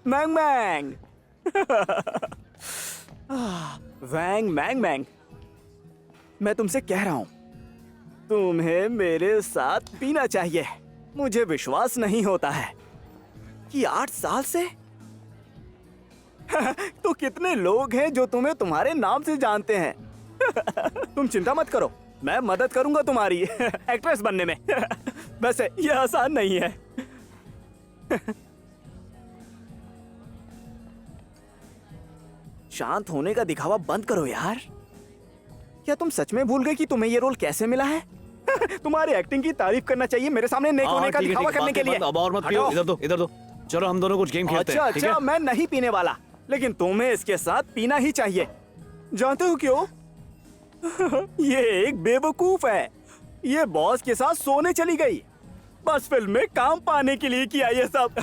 [SPEAKER 5] मैंग मैंग। वैंग मैंग मैंग। मैं तुमसे कह रहा हूँ, तुम्हें मेरे साथ पीना चाहिए। मुझे विश्वास नहीं होता है कि 8 साल से तो कितने लोग हैं जो तुम्हें तुम्हारे नाम से जानते हैं। तुम चिंता मत करो, मैं मदद करूंगा तुम्हारी एक्ट्रेस बनने में। वैसे ये आसान नहीं है। शांत होने का दिखावा बंद करो यार। क्या तुम सच में भूल गए कि तुम्हें ये रोल कैसे मिला है? तुम्हारी एक्टिंग की तारीफ करना चाहिए मेरे सामने नेक होने का
[SPEAKER 1] ठीक है,
[SPEAKER 5] दिखावा
[SPEAKER 1] ठीक है,
[SPEAKER 5] करने के लिए।
[SPEAKER 1] अब और मत पियो,
[SPEAKER 5] हटो।
[SPEAKER 1] इधर दो इधर दो। चलो हम दोनों कुछ गेम खेलते
[SPEAKER 5] अच्छा
[SPEAKER 1] हैं, ठीक
[SPEAKER 5] अच्छा,
[SPEAKER 1] है?
[SPEAKER 5] मैं नहीं पीने वाला, लेकिन तुम्हें इसके साथ पीना ही चाहिए। जानते हो क्यों? ये एक बेवकूफ है। ये बॉस के साथ सोने चली गई, बस फिल्म में काम पाने के लिए किया ये सब।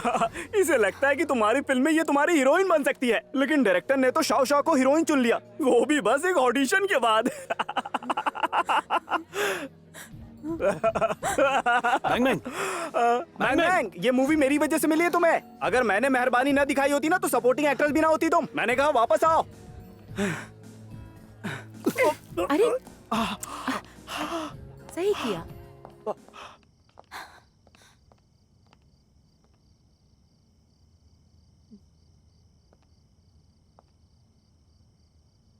[SPEAKER 5] इसे लगता है कि तुम्हारी फिल्म में ये तुम्हारी हीरोइन बन सकती है, लेकिन डायरेक्टर ने तो शाओ शाओ को हीरोइन चुन लिया, वो भी बस एक ऑडिशन के बाद।
[SPEAKER 1] बैंग बैंग,
[SPEAKER 5] मैंग मैंग, ये मूवी मेरी वजह से मिली है तुम्हें। अगर मैंने मेहरबानी न दिखाई होती ना तो सपोर्टिंग एक्ट्रेस भी ना होती तुम। मैंने कहा वापस आओ।
[SPEAKER 2] अरे सही किया।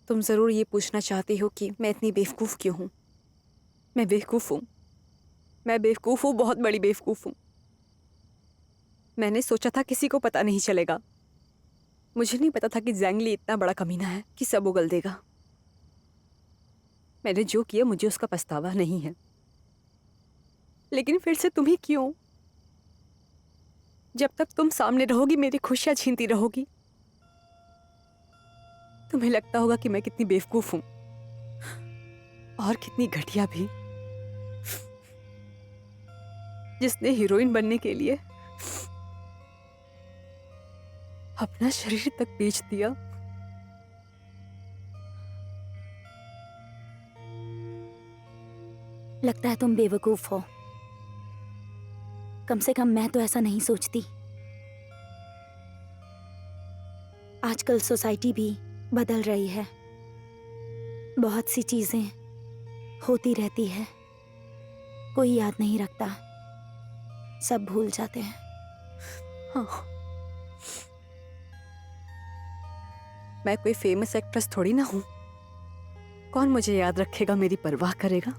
[SPEAKER 6] तुम जरूर ये पूछना चाहती हो कि मैं इतनी बेवकूफ़ क्यों हूँ। मैं बेवकूफ़ हूँ, मैं बेवकूफ़ हूँ, बहुत बड़ी बेवकूफ़ हूँ। मैंने सोचा था किसी को पता नहीं चलेगा। मुझे नहीं पता था कि जैंगली इतना बड़ा कमीना है कि सब उगल देगा। मैंने जो किया मुझे उसका पछतावा नहीं है, लेकिन फिर से तुम ही क्यों? जब तक तुम सामने रहोगी मेरी खुशियां छीनती रहोगी। तुम्हें लगता होगा कि मैं कितनी बेवकूफ हूं और कितनी घटिया भी, जिसने हीरोइन बनने के लिए अपना शरीर तक बेच दिया।
[SPEAKER 3] लगता है तुम बेवकूफ हो। कम से कम मैं तो ऐसा नहीं सोचती। आजकल सोसाइटी भी बदल रही है, बहुत सी चीजें होती रहती है, कोई याद नहीं रखता, सब भूल जाते हैं।
[SPEAKER 6] हाँ। मैं कोई फेमस एक्ट्रेस थोड़ी ना हूं। कौन मुझे याद रखेगा, मेरी परवाह करेगा?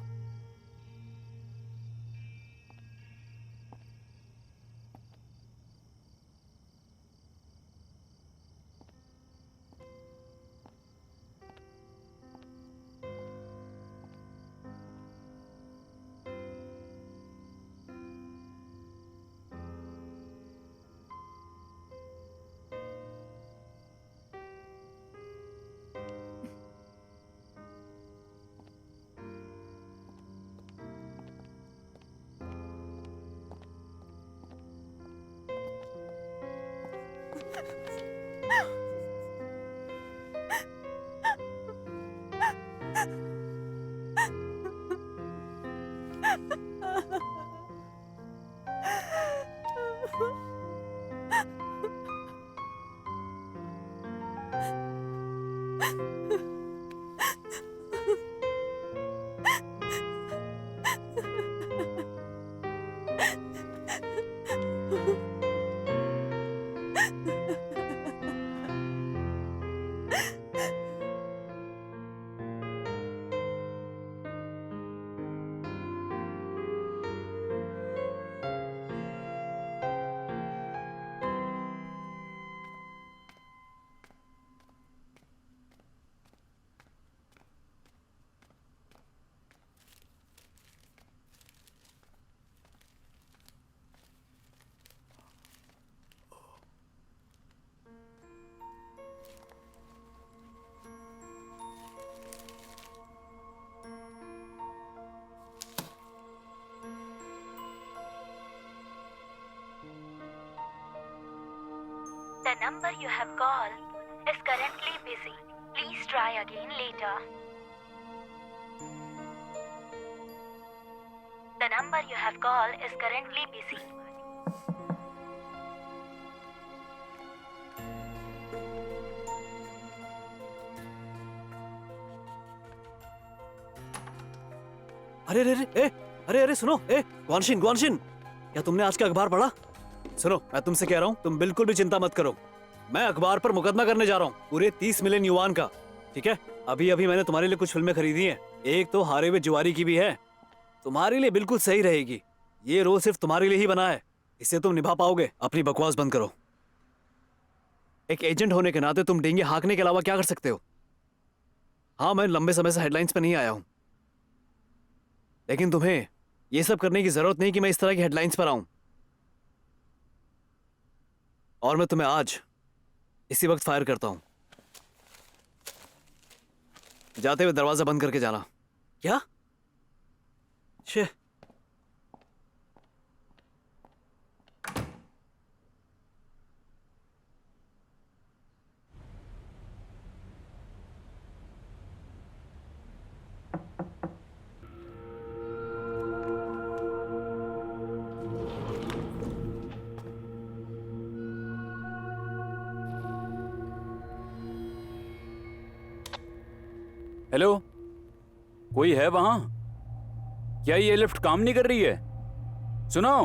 [SPEAKER 3] The number you have called is currently busy. Please try again later. The number you have called is currently busy.
[SPEAKER 1] अरे अरे अरे अरे अरे सुनो, ग्वानशिन ग्वानशिन, क्या तुमने आज का अखबार पढ़ा? सुनो, मैं तुमसे कह रहा हूँ, तुम बिल्कुल भी चिंता मत करो। मैं अखबार पर मुकदमा करने जा रहा हूँ, पूरे 30 मिलियन युआन का। ठीक है, अभी अभी मैंने तुम्हारे लिए कुछ फिल्में खरीदी हैं। एक तो हारे हुए जुआरी की भी है, तुम्हारे लिए बिल्कुल सही रहेगी। ये रोल सिर्फ तुम्हारे लिए ही बना है, इसे तुम निभा पाओगे। अपनी बकवास बंद करो। एक एजेंट होने के नाते तुम डेंगे हाँकने के अलावा क्या कर सकते हो? हाँ, मैं लंबे समय से हेडलाइंस पे नहीं आया हूं, लेकिन तुम्हें ये सब करने की जरूरत नहीं कि मैं इस तरह की हेडलाइंस पर आऊं। और मैं तुम्हें आज इसी वक्त फायर करता हूं। जाते हुए दरवाजा बंद करके जाना। क्या? शे।
[SPEAKER 4] हेलो, कोई है वहां? क्या ये लिफ्ट काम नहीं कर रही है? सुनो,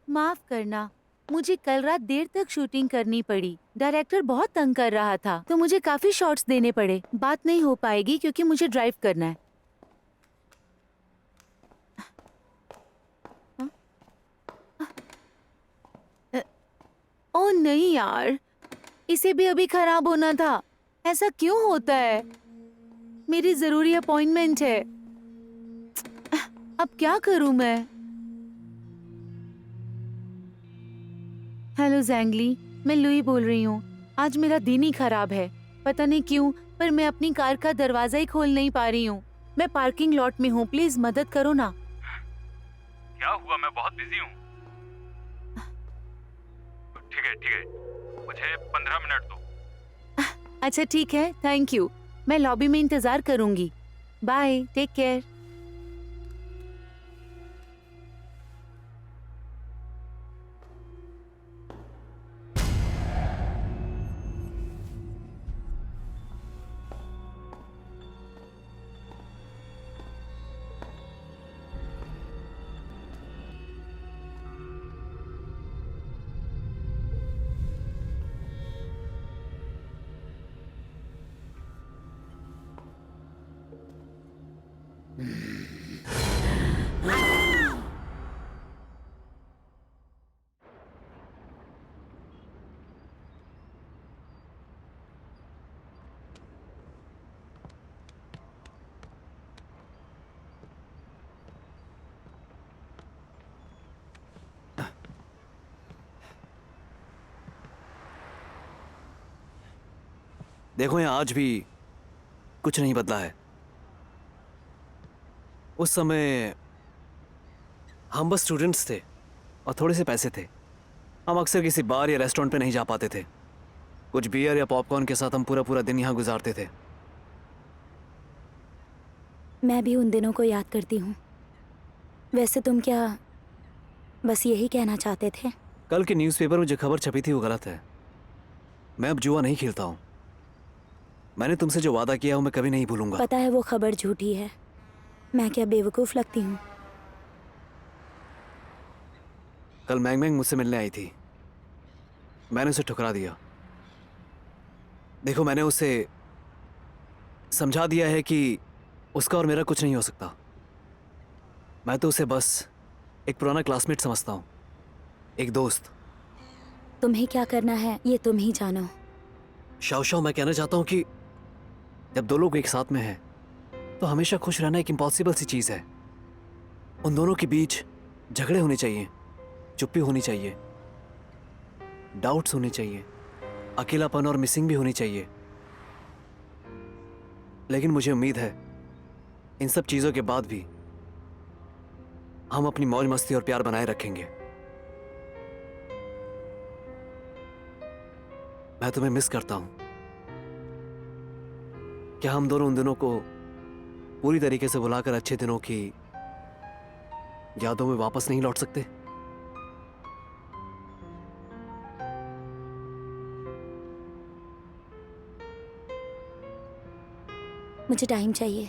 [SPEAKER 2] माफ करना, मुझे कल रात देर तक शूटिंग करनी पड़ी। डायरेक्टर बहुत तंग कर रहा था, तो मुझे काफी शॉट्स देने पड़े। बात नहीं हो पाएगी क्योंकि मुझे ड्राइव करना है। ओह नहीं यार, इसे भी अभी खराब होना था। ऐसा क्यों होता है? मेरी जरूरी अपॉइंटमेंट है। अब क्या करूं मैं? हेलो जैंगली, मैं लुई बोल रही हूँ। आज मेरा दिन ही खराब है, पता नहीं क्यों, पर मैं अपनी कार का दरवाजा ही खोल नहीं पा रही हूँ। मैं पार्किंग लॉट में हूँ, प्लीज मदद करो ना।
[SPEAKER 4] क्या हुआ? मैं बहुत बिजी हूँ। ठीक है, मुझे 15 मिनट दो।
[SPEAKER 2] अच्छा ठीक है, थैंक यू। मैं लॉबी में इंतजार करूंगी। Bye, take care.
[SPEAKER 1] देखो यहाँ आज भी कुछ नहीं बदला है। उस समय हम बस स्टूडेंट्स थे और थोड़े से पैसे थे। हम अक्सर किसी बार या रेस्टोरेंट पे नहीं जा पाते थे। कुछ बियर या पॉपकॉर्न के साथ हम पूरा पूरा दिन यहाँ गुजारते थे।
[SPEAKER 3] मैं भी उन दिनों को याद करती हूँ। वैसे तुम क्या बस यही कहना चाहते थे?
[SPEAKER 1] कल के न्यूज़पेपर में जो खबर छपी थी वो गलत है। मैं अब जुआ नहीं खेलता हूँ। मैंने तुमसे जो वादा किया वो मैं कभी नहीं भूलूंगा।
[SPEAKER 3] पता है वो खबर झूठी है। मैं क्या बेवकूफ़ लगती हूँ?
[SPEAKER 1] कल मैंग मैंग मुझसे मिलने आई थी। मैंने उसे ठुकरा दिया। देखो मैंने उसे समझा दिया है कि उसका और मेरा कुछ नहीं हो सकता। मैं तो उसे बस एक पुराना क्लासमेट समझता हूँ, एक दोस्त।
[SPEAKER 3] तुम्हें क्या करना है ये तुम ही जानो।
[SPEAKER 1] शाओ शाओ, मैं कहना चाहता हूँ कि जब दो लोग एक साथ में हैं तो हमेशा खुश रहना एक इम्पॉसिबल सी चीज़ है। उन दोनों के बीच झगड़े होने चाहिए, चुप्पी होनी चाहिए, डाउट्स होने चाहिए, अकेलापन और मिसिंग भी होनी चाहिए। लेकिन मुझे उम्मीद है इन सब चीज़ों के बाद भी हम अपनी मौज मस्ती और प्यार बनाए रखेंगे। मैं तुम्हें मिस करता हूं। क्या हम दोनों उन दिनों को पूरी तरीके से भुलाकर अच्छे दिनों की यादों में वापस नहीं लौट सकते?
[SPEAKER 3] मुझे टाइम चाहिए।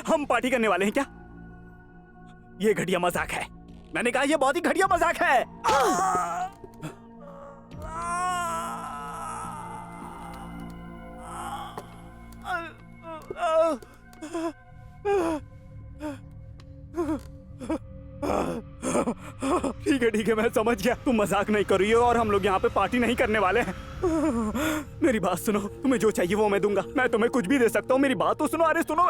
[SPEAKER 5] हम पार्टी करने वाले हैं क्या? ये घटिया मजाक है। मैंने कहा ये बहुत ही घटिया मजाक है। ठीक है, मैं समझ गया। तुम मजाक नहीं कर रही हो और हम लोग यहाँ पे पार्टी नहीं करने वाले हैं। मेरी बात सुनो, तुम्हें जो चाहिए वो मैं दूंगा। मैं तुम्हें कुछ भी दे सकता हूँ। मेरी बात तो सुनो। अरे सुनो।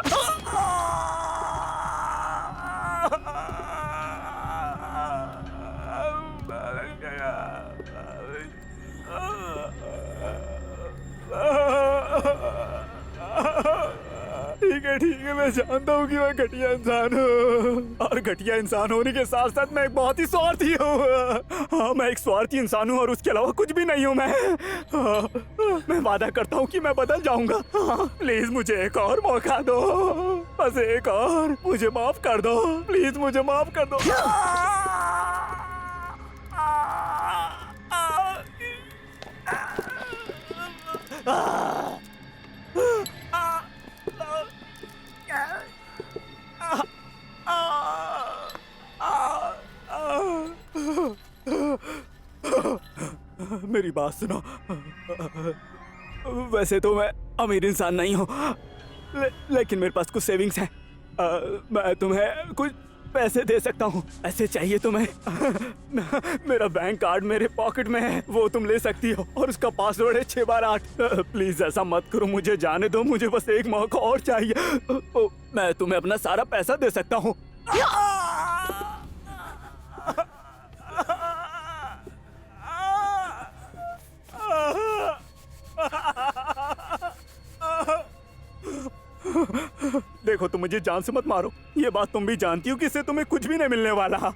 [SPEAKER 5] ठीक है, मैं जानता हूँ कि मैं घटिया इंसान हूँ और घटिया इंसान होने के साथ साथ मैं एक बहुत ही स्वार्थी हूँ। हाँ, मैं एक स्वार्थी इंसान हूँ और उसके अलावा कुछ भी नहीं हूँ मैं। मैं वादा करता हूँ कि मैं बदल जाऊंगा। प्लीज मुझे एक और मौका दो, बस एक और। मुझे माफ कर दो, प्लीज मुझे माफ कर दो। मेरी बात सुनो। वैसे तो मैं अमीर इंसान नहीं हूँ, लेकिन मेरे पास कुछ सेविंग्स हैं। मैं तुम्हें कुछ पैसे दे सकता हूँ। ऐसे चाहिए तुम्हें? मेरा बैंक कार्ड मेरे पॉकेट में है, वो तुम ले सकती हो और उसका पासवर्ड है 6/8। प्लीज ऐसा मत करो, मुझे जाने दो। मुझे बस एक मौका और चाहिए। मैं तुम्हें अपना सारा पैसा दे सकता हूँ। देखो, तुम मुझे जान से मत मारो। ये बात तुम भी जानती हो कि इससे तुम्हें कुछ भी नहीं मिलने वाला।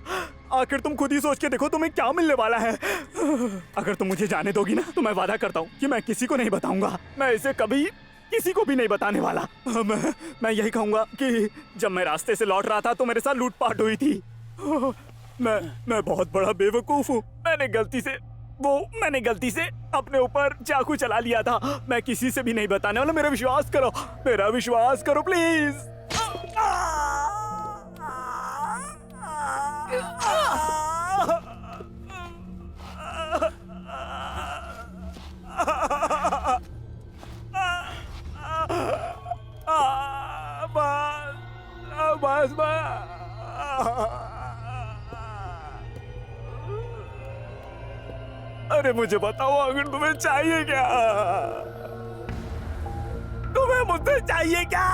[SPEAKER 5] आखिर तुम खुद ही सोच के देखो तुम्हें क्या मिलने वाला है। अगर तुम मुझे जाने दोगी ना तो मैं वादा करता हूँ कि मैं किसी को नहीं बताऊंगा। मैं इसे कभी किसी को भी नहीं बताने वाला। मैं यही कहूंगा कि जब मैं रास्ते से लौट रहा था तो मेरे साथ लूटपाट हुई थी। मैं बहुत बड़ा बेवकूफ हूँ। मैंने गलती से अपने ऊपर चाकू चला लिया था। मैं किसी से भी नहीं बताने वाला। मेरा विश्वास करो प्लीज। बस। अरे मुझे बताओ, अगर तुम्हें चाहिए क्या? तुम्हें मुझसे चाहिए क्या?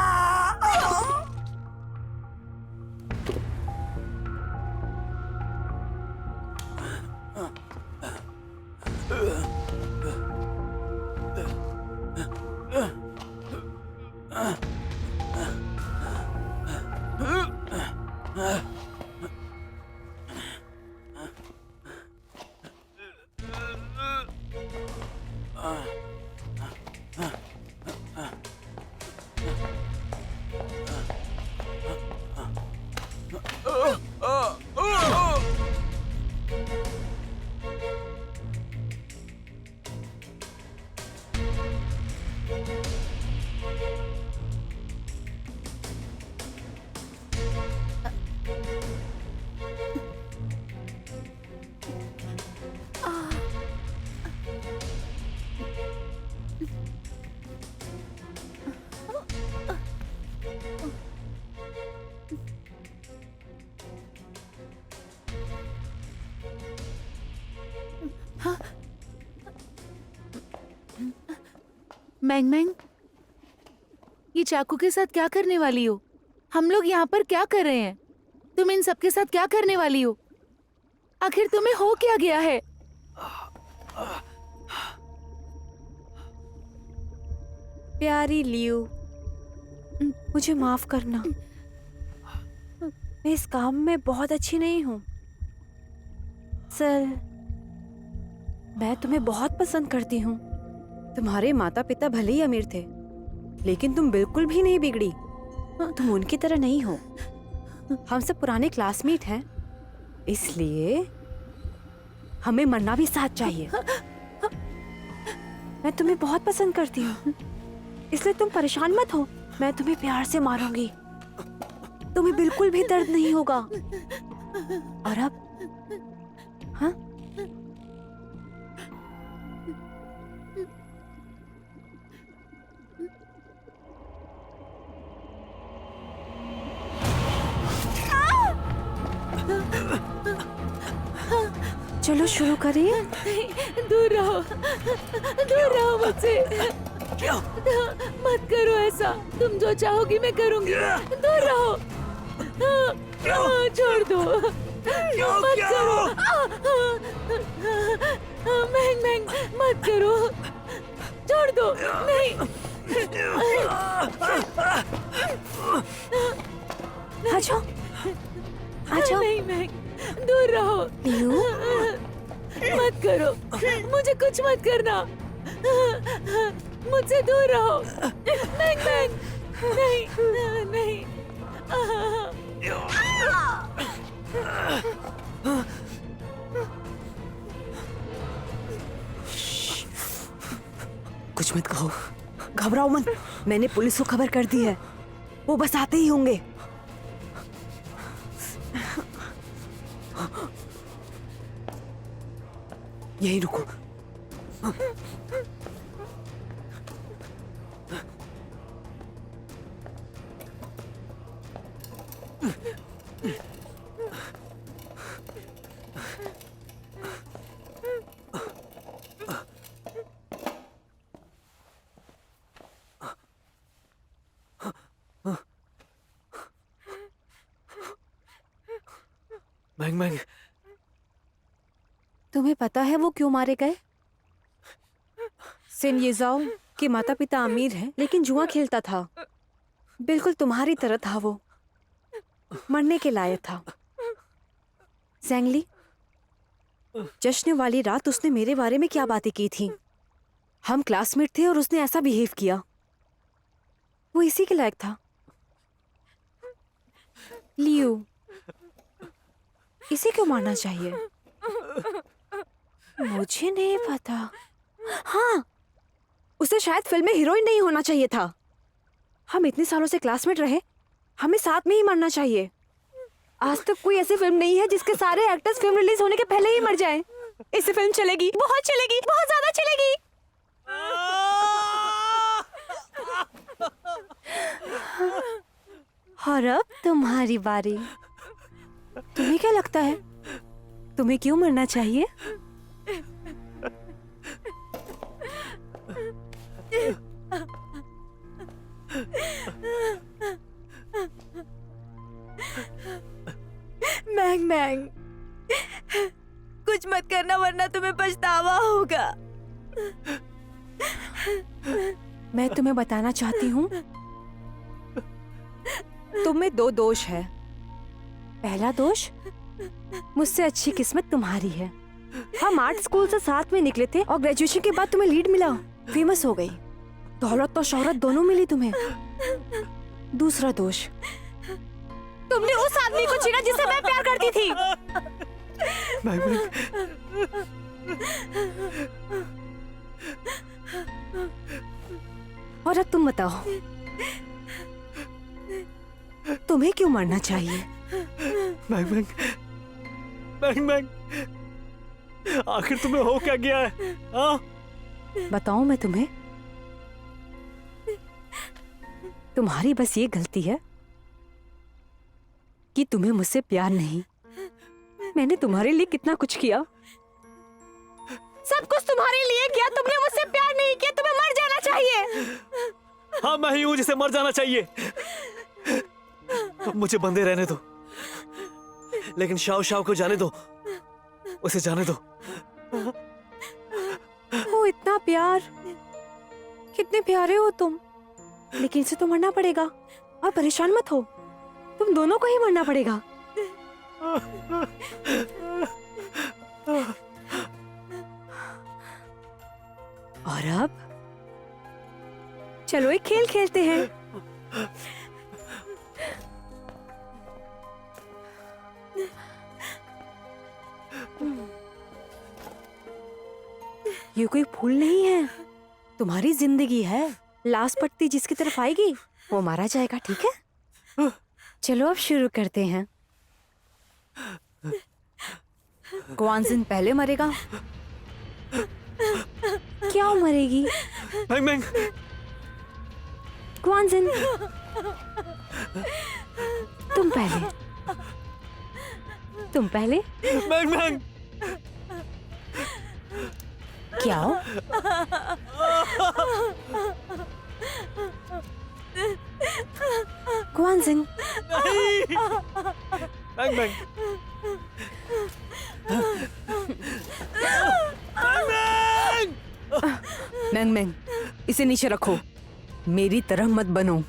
[SPEAKER 2] मैंग मैंग, ये चाकू के साथ क्या करने वाली हो? हम लोग यहाँ पर क्या कर रहे हैं? तुम इन सबके साथ क्या करने वाली हो? आखिर तुम्हें हो क्या गया है?
[SPEAKER 6] प्यारी लियू, मुझे माफ करना। मैं इस काम में बहुत अच्छी नहीं हूँ। सर, मैं तुम्हें बहुत पसंद करती हूँ। तुम्हारे माता पिता भले ही अमीर थे, लेकिन तुम बिल्कुल भी नहीं बिगड़ी। तुम उनकी तरह नहीं हो। हम सब पुराने क्लासमेट हैं, इसलिए हमें मरना भी साथ चाहिए। मैं तुम्हें बहुत पसंद करती हूँ, इसलिए तुम परेशान मत हो। मैं तुम्हें प्यार से मारूंगी, तुम्हें बिल्कुल भी दर्द नहीं होगा। और अब हाँ, चलो शुरू करें।
[SPEAKER 2] दूर रहो, दूर रहो मुझसे। मत करो ऐसा। तुम जो चाहोगी मैं करूंगी। दूर रहो। छोड़ दो। मत करो। मैंग मैंग, मत करो। छोड़ दो। नहीं।
[SPEAKER 6] आ जाओ, आ जाओ।
[SPEAKER 2] नहीं मैंग, दूर रहो।
[SPEAKER 6] लियू,
[SPEAKER 2] मत करो, मुझे कुछ मत करना। मुझसे दूर रहो। मैंग मैंग, नहीं नहीं।
[SPEAKER 6] कुछ मत कहो, घबराओ मत। मैंने पुलिस को खबर कर दी है, वो बस आते ही होंगे। यहीं रुको।
[SPEAKER 1] मैंग मैंग,
[SPEAKER 6] तुम्हें पता है वो क्यों मारे गए? सिन येजाओ के माता पिता अमीर हैं, लेकिन जुआ खेलता था। बिल्कुल तुम्हारी तरह था वो, मरने के लायक था। ज़ेंगली, जश्न वाली रात उसने मेरे बारे में क्या बातें की थी? हम क्लासमेट थे और उसने ऐसा बिहेव किया। वो इसी के लायक था। लियू, इसे क्यों मारना चाहिए? मुझे नहीं पता। हाँ, उसे शायद फिल्म में हीरोइन नहीं होना चाहिए था। हम इतने सालों से क्लासमेट रहे, हमें साथ में ही मरना चाहिए। आज तक कोई ऐसी फिल्म नहीं है जिसके सारे एक्टर्स फिल्म रिलीज होने के पहले ही मर जाएं। इससे फिल्म चलेगी, बहुत चलेगी, बहुत ज्यादा चलेगी। और अब तुम्हारी बारी। तुम्हें क्या लगता है, तुम्हें क्यों मरना चाहिए?
[SPEAKER 2] मैंग मैंग, कुछ मत करना वरना तुम्हें पछतावा होगा।
[SPEAKER 6] मैं तुम्हें बताना चाहती हूँ, तुम में दो दोष है। पहला दोष, मुझसे अच्छी किस्मत तुम्हारी है। हम आर्ट स्कूल से साथ में निकले थे और ग्रेजुएशन के बाद तुम्हें लीड मिला, फेमस हो गई, दौलत और शोहरत दोनों मिली तुम्हें। दूसरा दोष, तुमने उस आदमी को चुना जिसे मैं प्यार करती थी।
[SPEAKER 1] मैंग मैंग,
[SPEAKER 6] और अब तुम बताओ, तुम्हें क्यों मरना चाहिए?
[SPEAKER 1] मैंग मैंग, मैंग मैंग, आखिर तुम्हें हो क्या गया है? हाँ?
[SPEAKER 6] बताऊं मैं तुम्हें? तुम्हारी बस ये गलती है कि तुम्हें मुझसे प्यार नहीं। मैंने तुम्हारे लिए कितना कुछ किया, सब कुछ तुम्हारे लिए किया। तुमने मुझसे प्यार नहीं किया, तुम्हें मर जाना चाहिए।
[SPEAKER 1] हाँ मैं ही हूं जिसे मर जाना चाहिए। मुझे बंदे रहने दो, लेकिन शाओ शाओ को जाने दो, उसे जाने दो।
[SPEAKER 6] ओ इतना प्यार, कितने प्यारे हो तुम। लेकिन इसे तो मरना पड़ेगा। और परेशान मत हो, तुम दोनों को ही मरना पड़ेगा। और अब चलो एक खेल खेलते हैं। ये कोई फूल नहीं है, तुम्हारी जिंदगी है। लास्ट पत्ती जिसकी तरफ आएगी वो मारा जाएगा, ठीक है? चलो अब शुरू करते हैं। क्वानजिन पहले मरेगा। क्या मरेगी?
[SPEAKER 1] मैंग मैंग,
[SPEAKER 6] क्वानजिन तुम पहले, तुम पहले।
[SPEAKER 1] मैंग मैंग।
[SPEAKER 6] क्या हो? क्वानजिन
[SPEAKER 1] मैंग मैंग।
[SPEAKER 6] मैंग मैंग, इसे नीचे रखो, मेरी तरह मत बनो।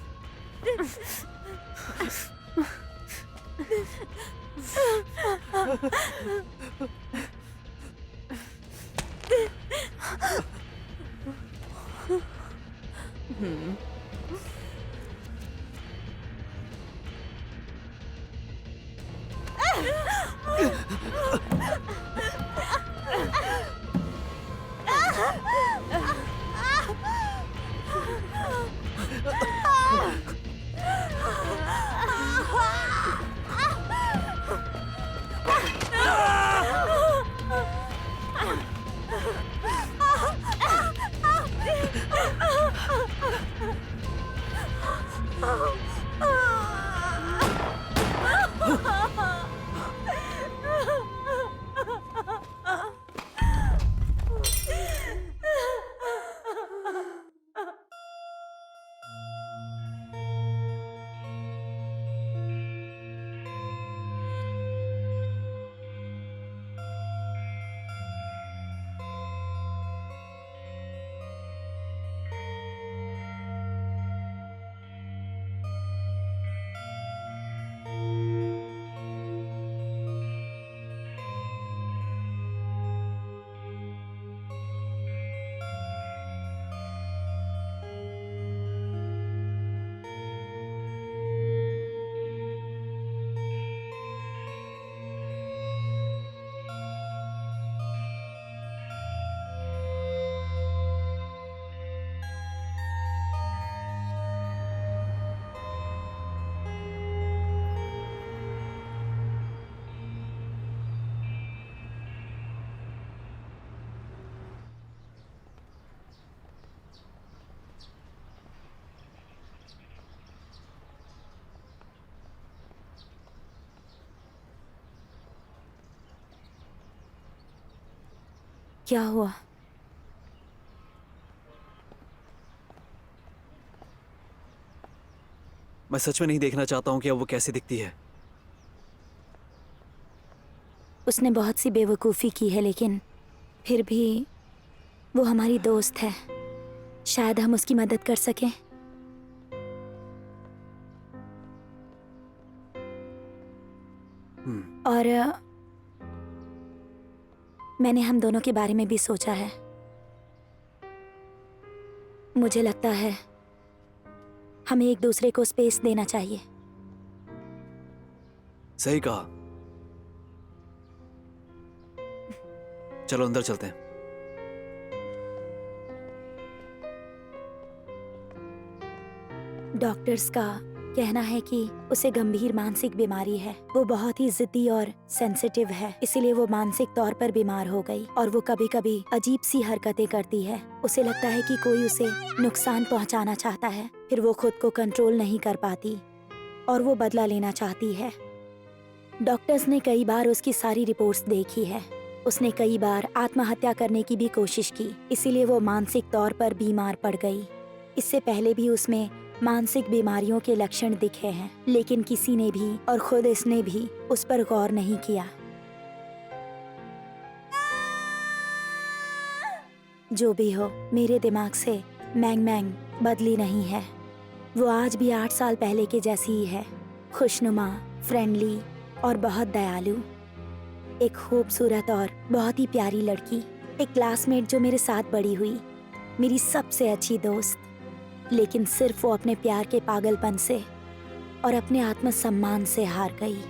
[SPEAKER 6] क्या हुआ?
[SPEAKER 1] मैं सच में नहीं देखना चाहता हूं कि अब वो कैसी दिखती है।
[SPEAKER 3] उसने बहुत सी बेवकूफ़ी की है, लेकिन फिर भी वो हमारी दोस्त है। शायद हम उसकी मदद कर सकें। और मैंने हम दोनों के बारे में भी सोचा है। मुझे लगता है हमें एक दूसरे को स्पेस देना चाहिए।
[SPEAKER 1] सही कहा। चलो अंदर चलते हैं।
[SPEAKER 3] डॉक्टर्स का कहना है कि उसे गंभीर मानसिक बीमारी है। वो बहुत ही जिद्दी और सेंसिटिव है, इसीलिए वो मानसिक तौर पर बीमार हो गई और वो कभी कभी अजीब सी हरकतें करती है। उसे लगता है कि कोई उसे नुकसान पहुंचाना चाहता है, फिर वो खुद को कंट्रोल नहीं कर पाती और वो बदला लेना चाहती है। डॉक्टर्स ने कई बार उसकी सारी रिपोर्ट्स देखी है। उसने कई बार आत्महत्या करने की भी कोशिश की, इसीलिए वो मानसिक तौर पर बीमार पड़ गई। इससे पहले भी उसमें मानसिक बीमारियों के लक्षण दिखे हैं, लेकिन किसी ने भी और खुद इसने भी उस पर गौर नहीं किया। जो भी हो, मेरे दिमाग से मैंग मैंग बदली नहीं है। वो आज भी 8 साल पहले के जैसी ही है, खुशनुमा, फ्रेंडली और बहुत दयालु। एक खूबसूरत और बहुत ही प्यारी लड़की, एक क्लासमेट जो मेरे साथ बड़ी हुई, मेरी सबसे अच्छी दोस्त। लेकिन सिर्फ वो अपने प्यार के पागलपन से और अपने आत्मसम्मान से हार गई।